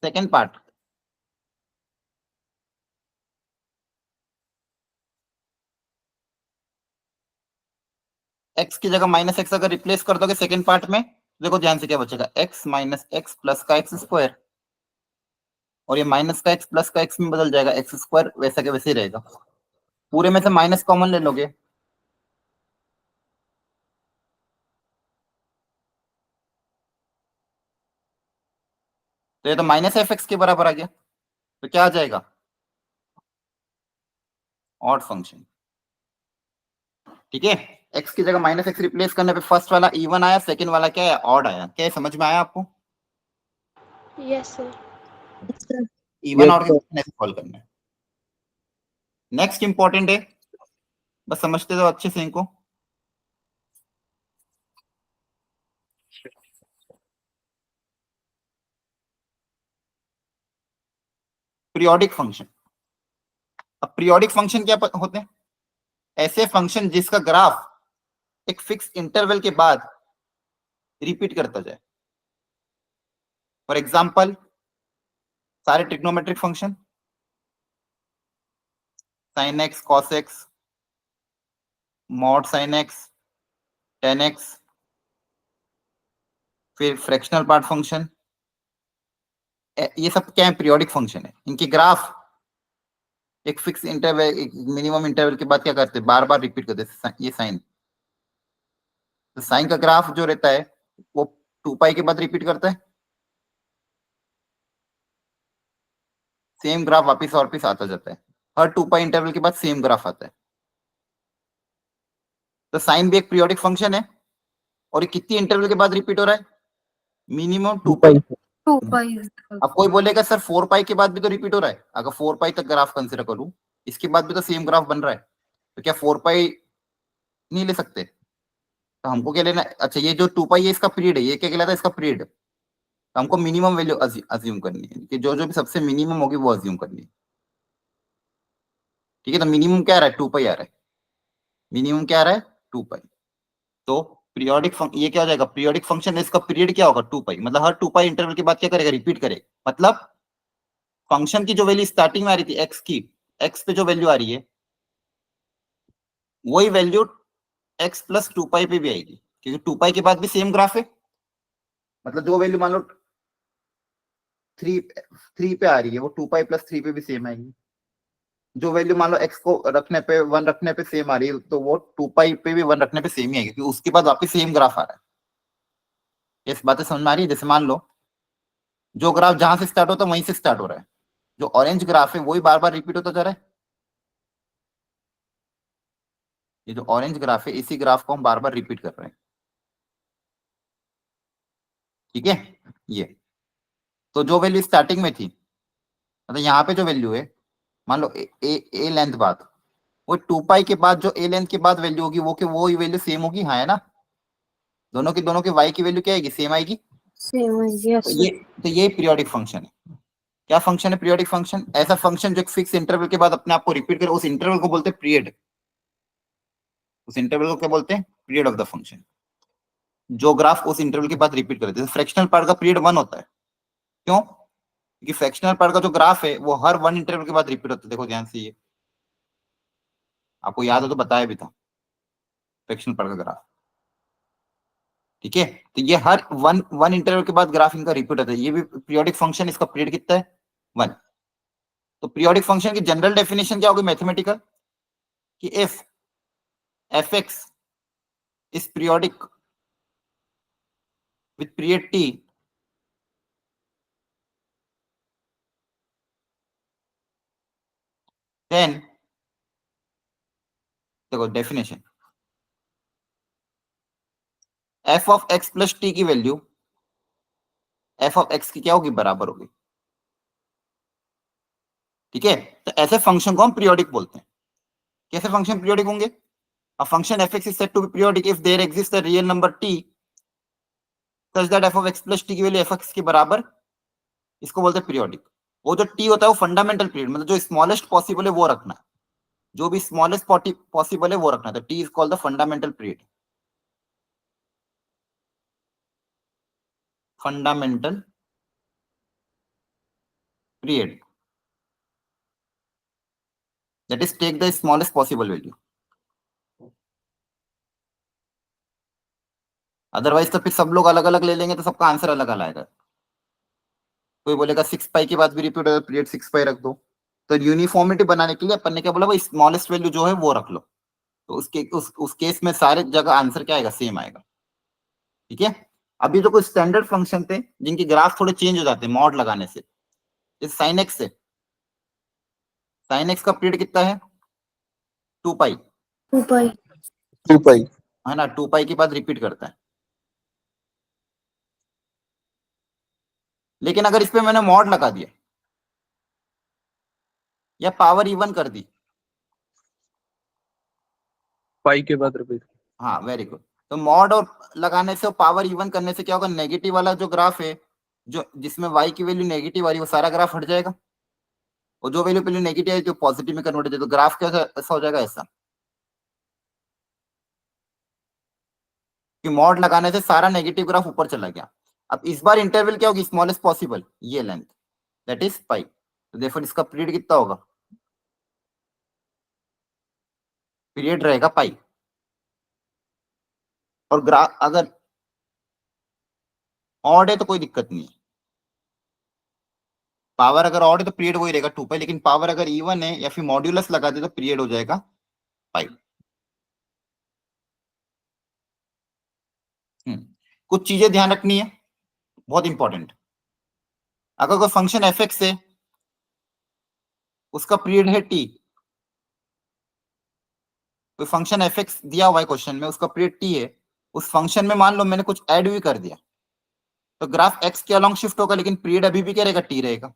second part, x की जगह माइनस एक्स अगर रिप्लेस कर दोगे सेकेंड पार्ट में, देखो ध्यान से क्या बचेगा, एक्स माइनस एक्स प्लस का एक्स स्क्वायर, और ये माइनस का एक्स प्लस का एक्स में बदल जाएगा, एक्स स्क्वायर वैसा के वैसे ही रहेगा। पूरे में से माइनस कॉमन ले लोगे, तो ये तो माइनस एफ एक्स के बराबर आ गया, तो क्या आ जाएगा, ऑड फंक्शन। ठीक है, एक्स की जगह माइनस एक्स रिप्लेस करने पे फर्स्ट वाला इवन आया, सेकंड वाला क्या है, ऑड आया। क्या है, समझ में आया आपको? Yes sir. Sir. Even Yes, odd के sir. क्वेश्चन ऐसे सॉल्व करना है। नेक्स्ट इंपॉर्टेंट है, बस समझते जाओ अच्छे से इनको। Periodic function. अब पीरियोडिक फंक्शन क्या होते हैं, ऐसे फंक्शन जिसका ग्राफ एक फिक्स इंटरवल के बाद रिपीट करता जाए। फॉर एग्जांपल सारे trigonometric function, sine x cos x mod sine x ten x, फिर फ्रैक्शनल पार्ट फंक्शन, ये सब क्या है, पीरियोडिक फंक्शन है। इनके ग्राफ एक फिक्स इंटरवल, एक मिनिमम इंटरवल के बाद क्या करते हैं, बार बार रिपीट करते हैं। ये साइन, तो साइन का ग्राफ जो रहता है वो 2 पाई के बाद रिपीट करता है, सेम ग्राफ वापस और वापस आता जाता है, हर 2 पाई इंटरवल के बाद सेम ग्राफ आता है। तो साइन भी एक पीरियोडिक फंक्शन है, और ये कितनी इंटरवल के बाद रिपीट हो रहा है, मिनिमम 2 पाई। 2 pi. अब कोई बोलेगा सर 4 पाई के बाद भी तो रिपीट हो रहा है, अगर 4 पाई तक ग्राफ कंसिडर करूं, इसके बाद भी तो सेम ग्राफ बन रहा है, तो क्या 4 पाई नहीं ले सकते? तो हमको क्या लेना है, अच्छा ये जो 2 पाई है इसका पीरियड है, ये क्या कहलाता है, इसका पीरियड। तो हमको मिनिमम वैल्यू अज्यूम करनी है, कि जो जो भी सबसे मिनिमम होगी वो अज्यूम करनी है। ठीक है, तो मिनिमम क्या आ रहा है, 2 पाई आ रहा है, मिनिमम क्या आ रहा है, 2 पाई। तो पीरियोडिक ये क्या हो जाएगा, पीरियोडिक फंक्शन, इसका पीरियड क्या होगा, 2 पाई, मतलब हर 2 पाई इंटरवल के बाद क्या करेगा, रिपीट करेगा। मतलब फंक्शन की जो वैल्यू स्टार्टिंग में आ रही थी एक्स की, एक्स पे जो वैल्यू आ रही है वही वैल्यू एक्स प्लस 2 पाई पे भी आएगी, क्योंकि 2 पाई के बाद भी सेम ग्राफ है। मतलब जो वैल्यू मान लो 3 पे आ रही है वो 2 पाई प्लस 3 पे भी सेम आएगी। जो वैल्यू मान लो एक्स को रखने पे 1 रखने पे सेम आ रही है, तो वो 2 पाई पे भी 1 रखने पे सेम ही आएगी, क्योंकि उसके बाद वापस सेम ग्राफ आ रहा है। इस बातें समझ में आ रही है? जैसे मान लो जो ग्राफ जहां से स्टार्ट होता है वहीं से स्टार्ट हो रहा है, जो ऑरेंज ग्राफ है वही बार बार रिपीट होता जा रहा है। ये जो ऑरेंज ग्राफ है इसी ग्राफ को हम बार बार रिपीट कर रहे हैं। ठीक है, ये तो जो वैल्यू स्टार्टिंग में थी, मतलब यहाँ पे जो वैल्यू है, मान लो ए लेंथ बाद, वो 2 पाई के बाद जो ए लेंथ के बाद वैल्यू होगी वो वैल्यू सेम होगी, हाँ है ना? दोनों के वाई की वैल्यू क्या आएगी, सेम आएगी। Same. Yes. तो ये पीरियोडिक फंक्शन है। क्या फंक्शन है पीरियोडिक फंक्शन? ऐसा फंक्शन जो एक फिक्स इंटरवल के बाद अपने आप को रिपीट करे, उस इंटरवल को बोलते हैं पीरियड। उस इंटरवल को क्या बोलते हैं, पीरियड ऑफ द फंक्शन। जो ग्राफ उस इंटरवल के बाद रिपीट करे, जैसे फ्रैक्शनल पार्ट का पीरियड 1 होता है। क्यों? क्योंकि फ्रैक्शनल पार्ट का जो ग्राफ है वो हर 1 इंटरवल के बाद रिपीट होता है। देखो ध्यान से, ये आपको याद हो तो बताया भी था, फ्रैक्शनल पार्ट का ग्राफ। ठीक है, तो ये हर वन इंटरवल के बाद ग्राफ इनका रिपीट होता है। ये भी पीरियोडिक फंक्शन, इसका पीरियड कितना है, 1। तो पीरियोडिक फंक्शन की जनरल डेफिनेशन क्या होगी मैथमेटिकल, कि if F x is periodic with period t, then देखो definition, f of x plus T की वैल्यू f ऑफ x की क्या होगी, बराबर होगी। ठीक है, तो ऐसे फंक्शन को हम पीरियोडिक बोलते हैं। कैसे फंक्शन पीरियोडिक होंगे? A function fx is said to be periodic if there exists a real number t such that f of x plus t की वैल्यू f की बराबर, इसको बोलते हैं पीरियोडिक। वो जो t होता है वो फंडामेंटल पीरियड, मतलब जो स्मॉलेस्ट पॉसिबल है वो रखना है, जो भी स्मॉलेस्ट पॉसिबल है वो रखना है, तो t is called the fundamental period. Fundamental period that is take the smallest possible value, otherwise तो फिर सब लोग अलग अलग ले लेंगे तो सबका आंसर अलग अलग आएगा। कोई बोलेगा 6 पाई के बाद भी रिपीट होगा, पीरियड 6 पाई रख दो। तो यूनिफॉर्मिटी बनाने के लिए अपन ने क्या बोला, वो स्मॉलेस्ट वैल्यू जो है वो रख लो, तो उस केस में सारे जगह आंसर क्या आएगा, सेम आएगा। ठीक है, अभी तो कुछ स्टैंडर्ड फंक्शन थे जिनके ग्राफ थोड़े चेंज हो जाते हैं मॉड लगाने से। इस साइन एक्स से, साइन एक्स का पीरियड कितना है, 2 पाई, 2 pi. 2 pi. है ना, 2 पाई के बाद रिपीट करता है। लेकिन अगर इस पे मैंने मॉड लगा दिया या पावर इवन कर दी, पाई के बाद रिपीट। हाँ वेरी गुड, तो मॉड और लगाने से और पावर इवन करने से क्या होगा, नेगेटिव वाला जो ग्राफ है, जो जिसमें y की वैल्यू नेगेटिव आ रही है वो सारा ग्राफ हट जाएगा, और जो वैल्यू पहले नेगेटिव है जो पॉजिटिव में कन्वर्ट हो जाए, तो ग्राफ कैसा ऐसा हो जाएगा, ऐसा कि मॉड लगाने से सारा नेगेटिव ग्राफ ऊपर चला गया। अब इस बार इंटरवल क्या होगी, स्मॉलेस्ट पॉसिबल, ये लेंथ दैट इज पाई, तो देखो इसका पीरियड कितना होगा, पीरियड रहेगा पाई। और ग्राफ अगर ऑड है तो कोई दिक्कत नहीं है, पावर अगर ऑड है तो पीरियड वही रहेगा 2 पाई, लेकिन पावर अगर इवन है या फिर मॉड्यूलस लगा दे तो पीरियड हो जाएगा पाई। कुछ चीजें ध्यान रखनी है, बहुत इंपॉर्टेंट। अगर कोई फंक्शन एफ एक्स है, उसका पीरियड है टी, कोई फंक्शन एफ एक्स दिया हुआ है क्वेश्चन में, उसका पीरियड टी है, उस फंक्शन में मान लो मैंने कुछ ऐड भी कर दिया, तो ग्राफ एक्स के अलोंग शिफ्ट होगा, लेकिन पीरियड अभी भी क्या रहेगा, टी रहेगा।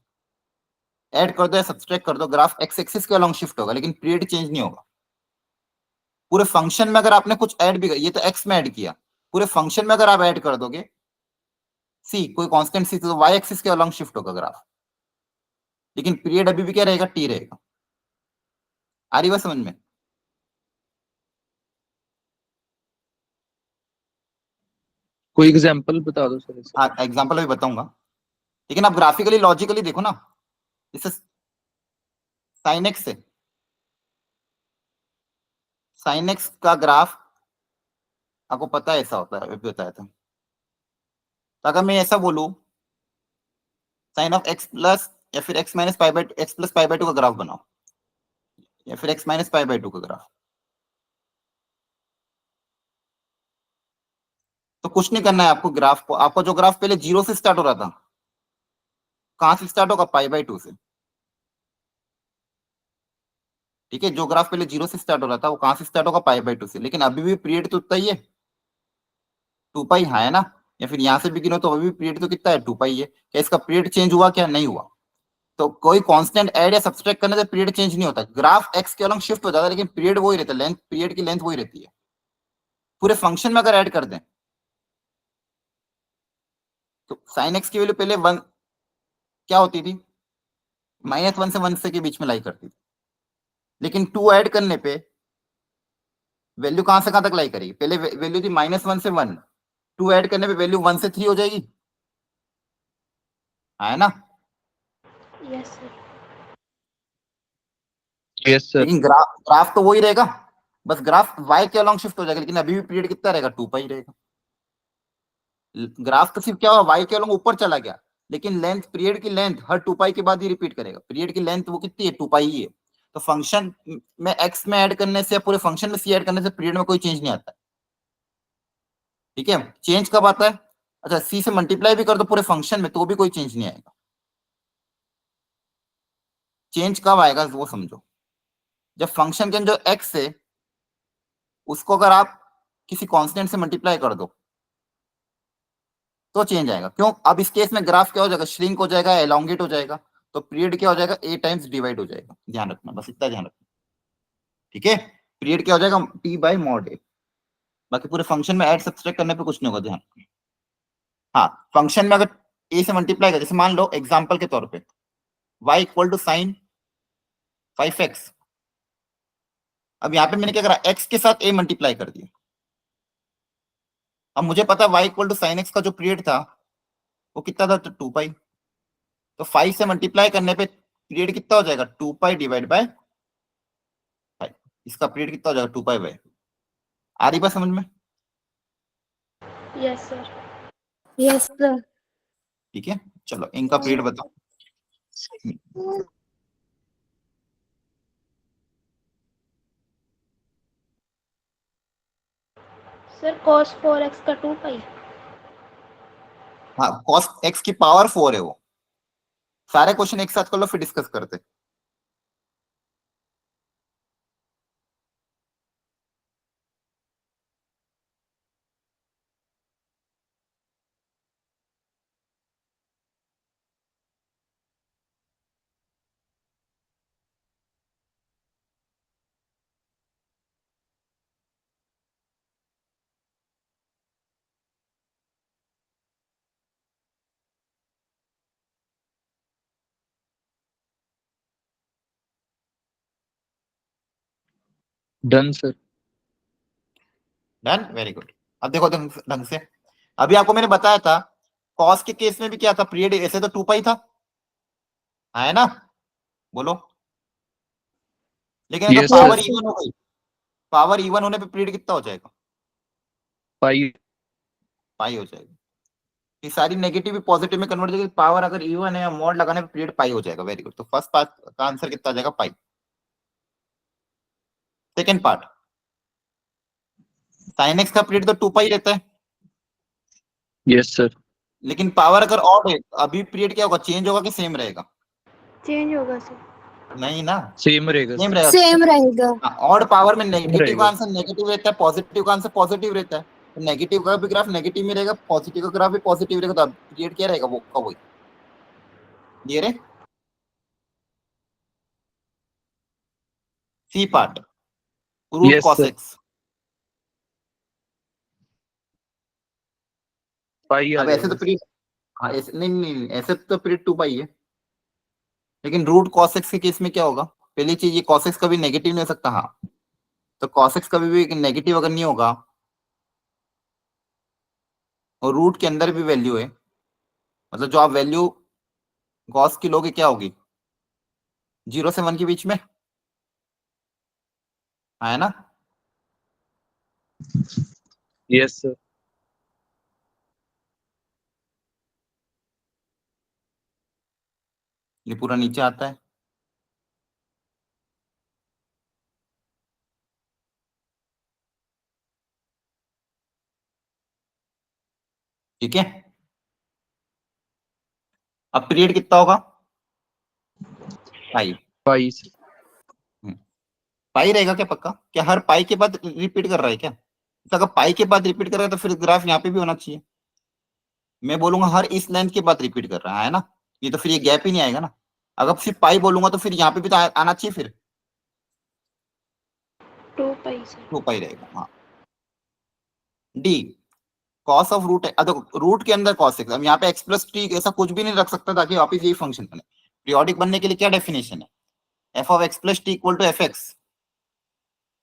ऐड कर दो या सब्सट्रैक्ट कर दो, ग्राफ एक्स एक्सिस के अलोंग शिफ्ट होगा, लेकिन पीरियड चेंज नहीं होगा। पूरे फंक्शन में अगर आपने कुछ ऐड भी, ये तो एक्स में ऐड किया, पूरे फंक्शन में अगर आप ऐड कर दोगे सी, कोई कांस्टेंट सी, तो वाई एक्सिस के अलोंग शिफ्ट होगा ग्राफ, लेकिन पीरियड अभी भी क्या रहेगा, टी रहेगा। आ रही बात समझ में? कोई एग्जांपल बता दो सर इसका। हाँ एग्जांपल अभी बताऊंगा, लेकिन आप ग्राफिकली लॉजिकली देखो ना, जैसे साइन एक्स से, साइन एक्स का ग्राफ आपको पता है ऐसा होता है, अभी बताया था। तो अगर मैं ऐसा बोलूं साइन ऑफ एक्स प्लस या फिर x minus pi by x plus pi by 2 का ग्राफ बनाओ, या फिर एक्स माइनस पाई बाई 2 का ग्राफ, तो कुछ नहीं करना है आपको, ग्राफ को, आपका जो ग्राफ पहले 0 से स्टार्ट हो रहा था, कहां से स्टार्ट होगा, पाई बाई 2 से। ठीक है, जो ग्राफ पहले 0 से स्टार्ट हो रहा था वो कहां से स्टार्ट होगा, पाई बाई 2 से, लेकिन अभी भी पीरियड तो उतना ही है, 2 पाई, हाँ है ना, या फिर यहां से भी गिनो तो अभी भी पीरियड तो कितना है, 2 पाई है। क्या इसका पीरियड चेंज हुआ, क्या नहीं हुआ? तो कोई कांस्टेंट ऐड या सब्सट्रैक्ट करने से पीरियड चेंज नहीं होता, ग्राफ एक्स के अलॉन्ग शिफ्ट हो जाता है, लेकिन पीरियड वही रहता है, लेंथ, पीरियड की लेंथ वही रहती है। पूरे फंक्शन में अगर ऐड कर दें तो साइन एक्स की वैल्यू पहले 1 क्या होती थी, -1 से 1 से के बीच में लाई करती थी, लेकिन 2 ऐड करने पे वैल्यू कहां से कहां तक लाई करेगी, पहले वैल्यू थी -1 से 1, 2 ऐड करने पे वैल्यू 1 से 3 हो जाएगी, है ना? Yes sir. Yes sir. लेकिन ग्राफ तो वही रहेगा, बस ग्राफ y के अलॉन्ग शिफ्ट हो जाएगा, लेकिन अभी भी पीरियड कितना रहेगा, 2 पाई रहेगा। ग्राफ तो सिर्फ क्या हुआ, y के अलॉन्ग ऊपर चला गया, लेकिन लेंथ, पीरियड की लेंथ हर 2 पाई के बाद ही रिपीट करेगा, पीरियड की लेंथ वो कितनी है, 2 पाई ही है। तो फंक्शन में x में ऐड करने से या पूरे फंक्शन में c ऐड करने से पीरियड में कोई चेंज नहीं आता। ठीक है, चेंज कब आता है, अच्छा सी से मल्टीप्लाई भी कर दो पूरे फंक्शन में तो भी कोई चेंज नहीं आएगा। चेंज कब आएगा वो समझो, जब फंक्शन के जो एक्स है उसको अगर आप किसी कांस्टेंट से मल्टीप्लाई कर दो तो चेंज आएगा। क्यों? अब इस केस में ग्राफ क्या हो जाएगा, श्रिंक हो जाएगा, एलोंगेट हो जाएगा, तो पीरियड क्या हो जाएगा, ए टाइम्स डिवाइड हो जाएगा। ध्यान रखना, बस इतना ध्यान रखना, ठीक है। पीरियड क्या हो जाएगा, टी बाई मॉड ए। बाकी पूरे फंक्शन में ऐड सब्सट्रैक्ट करने पे कुछ नहीं होगा, ध्यान रखना। हाँ, फंक्शन में अगर ए से मल्टीप्लाई कर, जैसे मान लो एग्जाम्पल के तौर पे y equal to sign 5x। अब यहाँ पे मैंने क्या करा, x के साथ a मल्टीप्लाई कर दिया। अब मुझे पता y equal to sine x का जो पीरियड था वो कितना था, तो 2 पाई। तो 5 से मल्टीप्लाई करने पे पीरियड कितना हो जाएगा, 2 पाई डिवाइड बाय 5। इसका पीरियड कितना हो जाएगा, 2 पाई बाय। आ रही बात समझ में? Yes sir. Yes, sir. ठीक है, चलो इनका पीरियड बताओ। सर cos 4x का 2 पाई। हाँ, cos x की पावर 4 है वो। सारे क्वेश्चन एक साथ कर लो फिर डिस्कस करते। Done sir. Done, very good. अब देखो ढंग से, अभी आपको मैंने बताया था कॉस के केस में भी क्या था, पीरियड ऐसे तो 2 पाई था, है ना, बोलो। लेकिन अगर Yes, पावर sir. इवन हो गई, पावर इवन होने पे पीरियड कितना हो जाएगा, पाई। पाई हो जाएगा। ये सारी नेगेटिव भी पॉजिटिव में कन्वर्ट हो जाएगी। पावर अगर इवन है, मॉड लगाने पे पीरियड पाई हो जाएगा। Very good. तो फर्स्ट पार्ट का आंसर कितना आ जाएगा, पाई। सेकेंड पार्ट, साइन एक्स का पीरियड तो 2 पाई रहता है, Yes, sir. लेकिन पावर अगर ऑड है अभी पीरियड क्या होगा, चेंज होगा कि सेम रहेगा? चेंज होगा सर। नहीं ना, सेम रहेगा सेम सर। रहेगा। Same रहेगा. ऑड पावर में नेगेटिव का रहेगा। आंसर नेगेटिव रहता है, पॉजिटिव का आंसर पॉजिटिव रहता है। तो नेगेटिव का भी ग्राफ नेगेटिव में रहेगा, पॉजिटिव का ग्राफ भी पॉजिटिव रहेगा। तो पीरियड क्या रहेगा, वो का वही। ये रे C part, root Yes, cos sir. X. Pi आ अब ऐसे तो जाएगा। पीरियड, हाँ ऐसे नहीं नहीं नहीं, ऐसे तो पीरियड 2 पाई है, लेकिन रूट कॉस एक्स के केस में क्या होगा, पहली चीज ये कॉस एक्स कभी नेगेटिव नहीं हो सकता। हाँ, तो कॉस एक्स कभी भी नेगेटिव अगर नहीं होगा और रूट के अंदर भी वैल्यू है, मतलब जो आप वैल्यू कॉस की लोगे क्या होगी, 0 से 1 के बीच में, है ना। Yes, sir. ये पूरा नीचे आता है। ठीक है, अब पीरियड कितना होगा, पाई। पाई sir. पाई रहेगा क्या पक्का, क्या हर पाई के बाद रिपीट कर रहा है क्या? तो अगर पाई के बाद रिपीट कर रहा है तो फिर ग्राफ यहाँ पे भी होना चाहिए। मैं बोलूंगा हर इस लेंथ के बाद रिपीट कर रहा है ना, ये तो फिर ये गैप ही नहीं आएगा ना। अगर सिर्फ पाई बोलूंगा तो फिर यहाँ पे भी तो आना चाहिए, फिर 2 पाई सर। 2 पाई रहेगा। हाँ, डी कॉस ऑफ रूट है। देखो रूट के अंदर कॉस एक्स, अब यहाँ पे एक्स प्लस टी ऐसा कुछ भी नहीं रख सकता ताकि वापिस यही फंक्शन बने। पीरियोडिक बनने के लिए क्या डेफिनेशन है, f of x plus t equal to f x,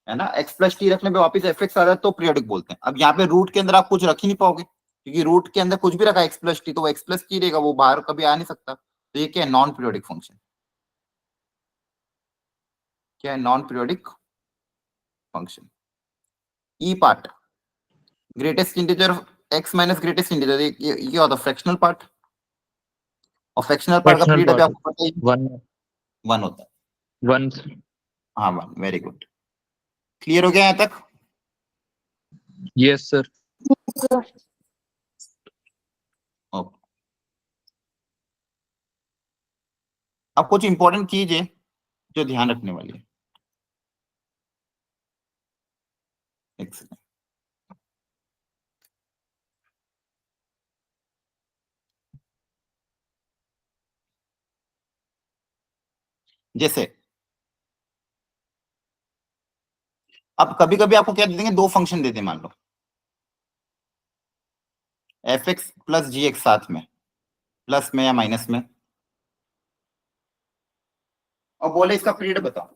है ना। एक्स प्लस टी रखने पे वापिस एफ एक्स आ जाए तो पीरियोडिक बोलते हैं। अब यहाँ पे रूट के अंदर आप कुछ रख ही नहीं पाओगे, क्योंकि रूट के अंदर कुछ भी रखा एक्स प्लस टी तो वो एक्स प्लस टी रहेगा, वो बाहर कभी आ नहीं सकता। तो ये क्या है, नॉन पीरियोडिक फंक्शन। क्या है, non periodic function. E part, greatest integer x minus greatest integer, ये होता है फ्रैक्शनल पार्ट। और फ्रैक्शनल पार्ट का Fractional पीरियड अभी part. आपको पता ही, 1. 1 होता है। 1. हाँ 1, वेरी गुड। क्लियर हो गया यहाँ तक? Yes, sir. Sir. अब कुछ इंपॉर्टेंट चीज है जो ध्यान रखने वाली है। एक सेकंड। जैसे अब कभी कभी आपको क्या दे देंगे, दो फंक्शन दे दें, मान लो एफ एक्स प्लस जी एक्स साथ में, प्लस में या माइनस में, और बोले इसका पीरियड बताओ।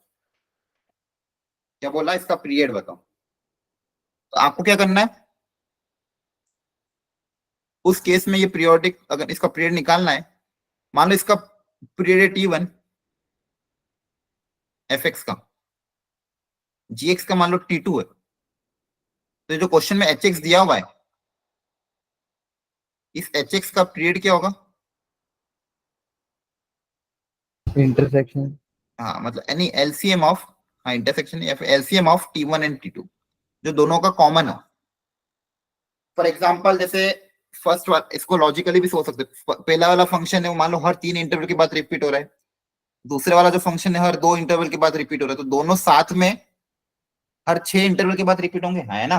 क्या बोला, इसका पीरियड बताओ। तो आपको क्या करना है, उस केस में ये पीरियोडिक, अगर इसका पीरियड निकालना है, मान लो इसका पीरियड है T1 एफ एक्स का, जी एक्स का मान लो T2 है, तो जो क्वेश्चन में एच एक्स दिया हुआ है, इस एच एक्स का पीरियड क्या होगा? इंटरसेक्शन। हाँ मतलब एनी एलसीएम ऑफ, हाँ इंटरसेक्शन या फिर LCM of T1 and T2, जो दोनों का कॉमन हो। फॉर एग्जाम्पल जैसे फर्स्ट वाला, इसको लॉजिकली भी सोच सकते हैं। पहला वाला फंक्शन है वो मान लो हर 3 इंटरवल के बाद रिपीट हो रहा है, दूसरे वाला जो फंक्शन है हर 2 इंटरवल के बाद रिपीट हो रहा है, तो दोनों साथ में हर 6 इंटरवल के बाद रिपीट होंगे, है ना।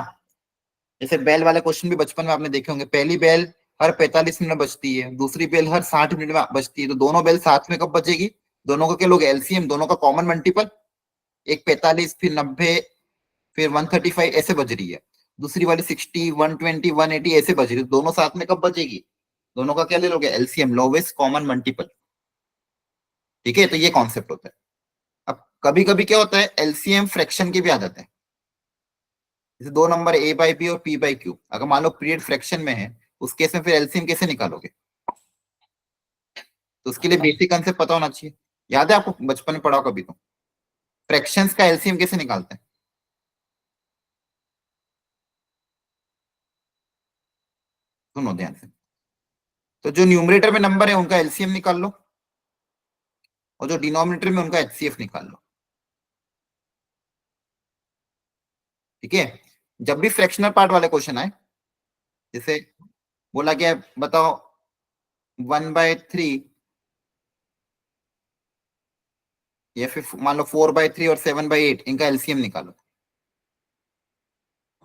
जैसे बेल वाले क्वेश्चन भी बचपन में आपने देखे होंगे, पहली बेल हर 45 मिनट में बजती है, दूसरी बेल हर 60 मिनट में बजती है, तो दोनों बेल साथ में कब बजेगी? दोनों का क्या लोग एलसीएम, दोनों का कॉमन मल्टीपल, एक 45 फिर 90 फिर 135 ऐसे बज रही है, दूसरी वाली 60 120 180 ऐसे बज रही है, दोनों साथ में कब बजेगी? दोनों का क्या ले लोगे? LCM, lowest common multiple. ठीक है, तो ये कॉन्सेप्ट होता है। अब कभी कभी क्या होता है, एलसीएम फ्रैक्शन की भी आदत है। जैसे दो नंबर ए बाई बी और पी बाई क्यू, अगर मान लो पीरियड फ्रैक्शन में है, उस केस में फिर एलसीएम कैसे निकालोगे? तो उसके लिए बेसिक कंसेप्ट पता होना चाहिए। याद है आपको, बचपन में पढ़ा हो कभी तो, फ्रैक्शंस का एलसीएम कैसे निकालते हैं? सुनो ध्यान से। तो जो न्यूमरेटर में नंबर है उनका एलसीएम निकाल लो, और जो डिनोमिनेटर में उनका एचसीएफ निकाल लो। ठीक है, जब भी फ्रैक्शनल पार्ट वाले क्वेश्चन आए, जैसे बोला गया है, बताओ 1/3 या फिर मान लो 4/3 और 7/8, इनका एलसीएम निकालो।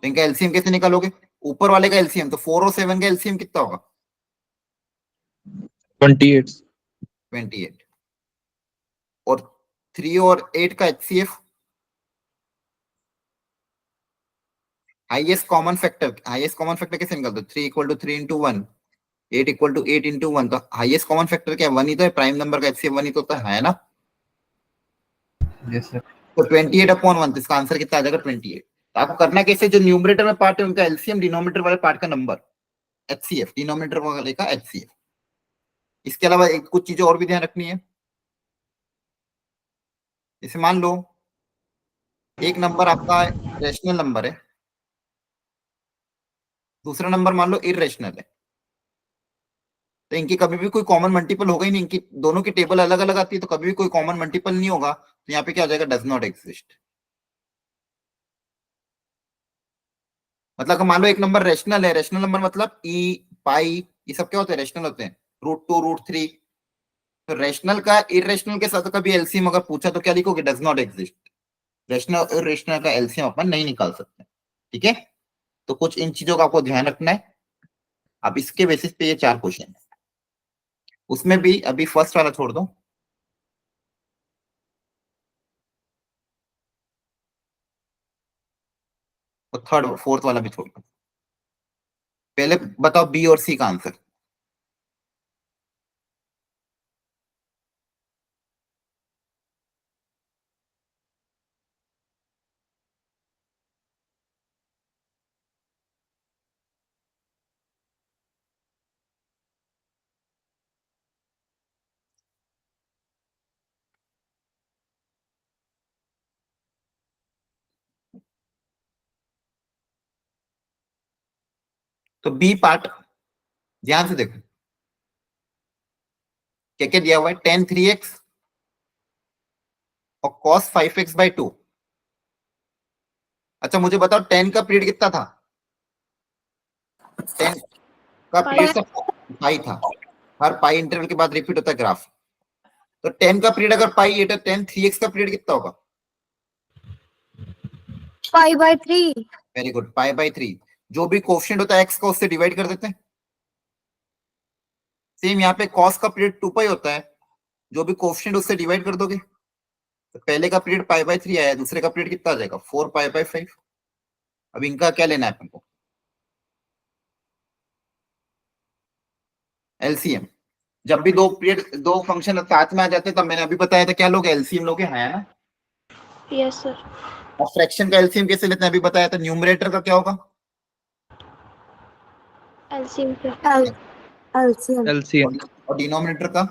तो इनका एलसीएम कैसे निकालोगे? ऊपर वाले का एलसीएम, तो 4 और 7 का एलसीएम कितना होगा? 28 28। और 3 और 8 का HCF, highest common factor, highest common factor कैसे निकालते हो? 3 = 3 × 1, 8 = 8 × 1, तो हाईएस्ट कॉमन फैक्टर क्या है? 1 ही तो है, प्राइम नंबर का एचसीएफ 1 ही तो होता है ना। Yes sir. तो 28/1, तो इसका आंसर कितना आ जाएगा? 28। तो आपको करना कैसे, जो न्यूमरेटर में पार्ट है उनका एलसीएम, डिनोमिनेटर वाले पार्ट का नंबर एचसीएफ, डिनोमिनेटर वाले का एचसीएफ। इसके अलावा एक कुछ चीजें और भी ध्यान रखनी है। जैसे मान लो एक नंबर आपका रेशनल नंबर है, दूसरा नंबर मान लो इरेशनल है, तो इनकी कभी भी कोई कॉमन मल्टीपल होगा ही नहीं, इनकी दोनों की टेबल अलग अलग आती है, तो कभी भी कोई कॉमन मल्टीपल नहीं होगा, तो यहाँ पे क्या हो जाएगा? Does not exist. मतलब मान लो एक नंबर रेशनल है, रेशनल नंबर मतलब ई पाई, ये सब क्या होते हैं? रेशनल होते हैं, √2 √3। तो रेशनल का इरेशनल के साथ कभी एलसीएम अगर पूछा तो क्या लिखोगे? Does not exist. Rational irrational का एलसीएम अपन नहीं निकाल सकते। ठीक है, तो कुछ इन चीजों का आपको ध्यान रखना है। अब इसके बेसिस पे ये 4 क्वेश्चन है, उसमें भी अभी फर्स्ट वाला छोड़ दो, और थर्ड फोर्थ वाला भी छोड़ दो। पहले बताओ बी और सी का आंसर। तो बी पार्ट ध्यान से देखो, क्या क्या दिया हुआ है? tan 3x और cos 5x/2। अच्छा मुझे बताओ tan का पीरियड कितना था? tan का पीरियड पाई था, हर पाई इंटरवल के बाद रिपीट होता है ग्राफ। तो 10 का पीरियड अगर पाई 8 है 10 3x का पीरियड कितना होगा? Pi by 3. Very good, pi by 3. जो भी कोफिशिएंट होता है x का उससे डिवाइड कर देते हैं. सेम यहाँ पे cos का पीरियड 2 पाई होता है, जो भी कोफिशिएंट उससे डिवाइड कर दोगे. तो पहले का पीरियड पाई बाय 3 आया, दूसरे का पीरियड कितना आ जाएगा? 4 पाई बाय 5. अब इनका क्या लेना है अपन को? एलसीएम. जब भी दो पीरियड दो फंक्शन साथ में आ जाते हैं तब मैंने अभी बताया था क्या लोग एलसीएम लोग हैं ना. Yes sir. और फ्रैक्शन का एलसीएम कैसे लेते हैं अभी बताया था. न्यूमरेटर का क्या होगा? एलसीएम पे LCM. LCM और डिनोमिनेटर का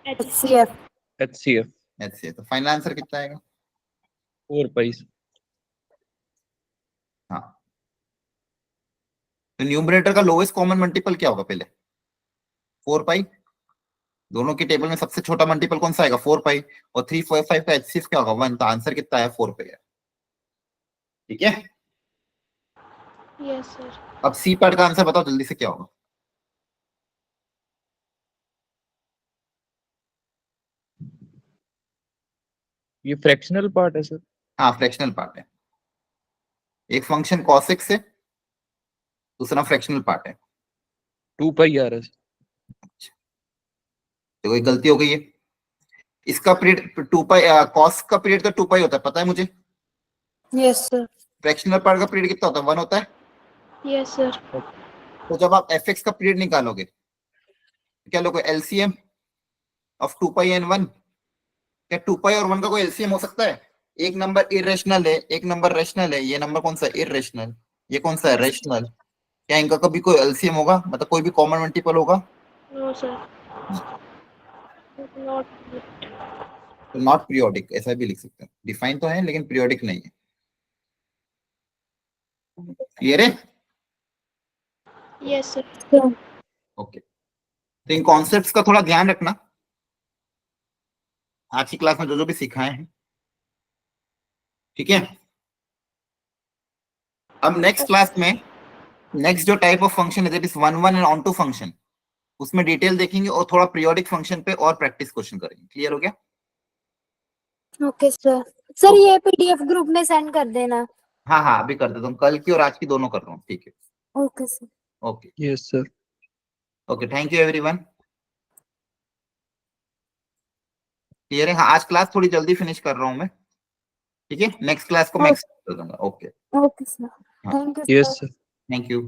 HCF. HCF HCF. तो फाइनल आंसर कितना आएगा? 4 पाई. हाँ. तो न्यूमरेटर का लोएस्ट कॉमन मल्टीपल क्या होगा पहले? 4 पाई. दोनों की टेबल में सबसे छोटा मल्टीपल कौन सा आएगा? 4 पाई. और 3 4 5 का एचसीएफ क्या होगा? 1. तो आंसर कितना है? 4 पाई है. ठीक है. Yes sir. अब सी पार्ट का आंसर बताओ जल्दी से क्या होगा? ये फ्रैक्शनल पार्ट है सर. हाँ फ्रैक्शनल पार्ट है. एक फंक्शन cos x है, दूसरा फ्रैक्शनल पार्ट है. 2 पाई आ रहा है. तो कोई गलती हो गई है. इसका पीरियड 2 पाई, cos का पीरियड तो 2 पाई होता है पता है मुझे. Yes sir. फ्रैक्शनल पार्ट का पीरियड कितना होता है? 1 होता है. Yes sir. तो जब आप fx का पीरियड निकालोगे तो क्या लोगे? LCM of 2 pi and 1. क्या 2 पाई और 1 का कोई एलसीएम हो सकता है? एक नंबर इरेशनल है, एक नंबर रेशनल है. ये नंबर कौन सा है? इरेशनल. ये कौन सा है? रेशनल. क्या इनका कभी कोई एलसीएम होगा? मतलब कोई भी कॉमन मल्टीपल होगा? No sir. नॉट. तो नॉट पीरियोडिक ऐसा भी लिख सकते हैं. डिफाइन तो है लेकिन पीरियोडिक नहीं है. क्लियर है? Yes sir. ओके. तो इन कॉन्सेप्ट्स का थोड़ा ध्यान रखना. आज की क्लास में जो जो भी सिखाए हैं. ठीक है. अब नेक्स्ट क्लास में नेक्स्ट जो टाइप ऑफ फंक्शन है that is 1 1 and onto function, उसमें डिटेल देखेंगे और थोड़ा पीरियोडिक फंक्शन पे और प्रैक्टिस क्वेश्चन करेंगे. क्लियर हो गया? Okay sir. सर ये PDF ग्रुप में सेंड कर देना. हाँ हाँ अभी कर देता हूँ. कल की और आज की दोनों कर रहा हूँ. ठीक है. Okay sir. Okay. Yes sir. Okay thank you everyone. Clear है? हाँ आज क्लास थोड़ी जल्दी फिनिश कर रहा हूँ मैं. ठीक है. नेक्स्ट क्लास को मैं Okay. एक्सप्लेन कर दूंगा. Okay. Okay sir. Thank you sir. Yes sir. Thank you.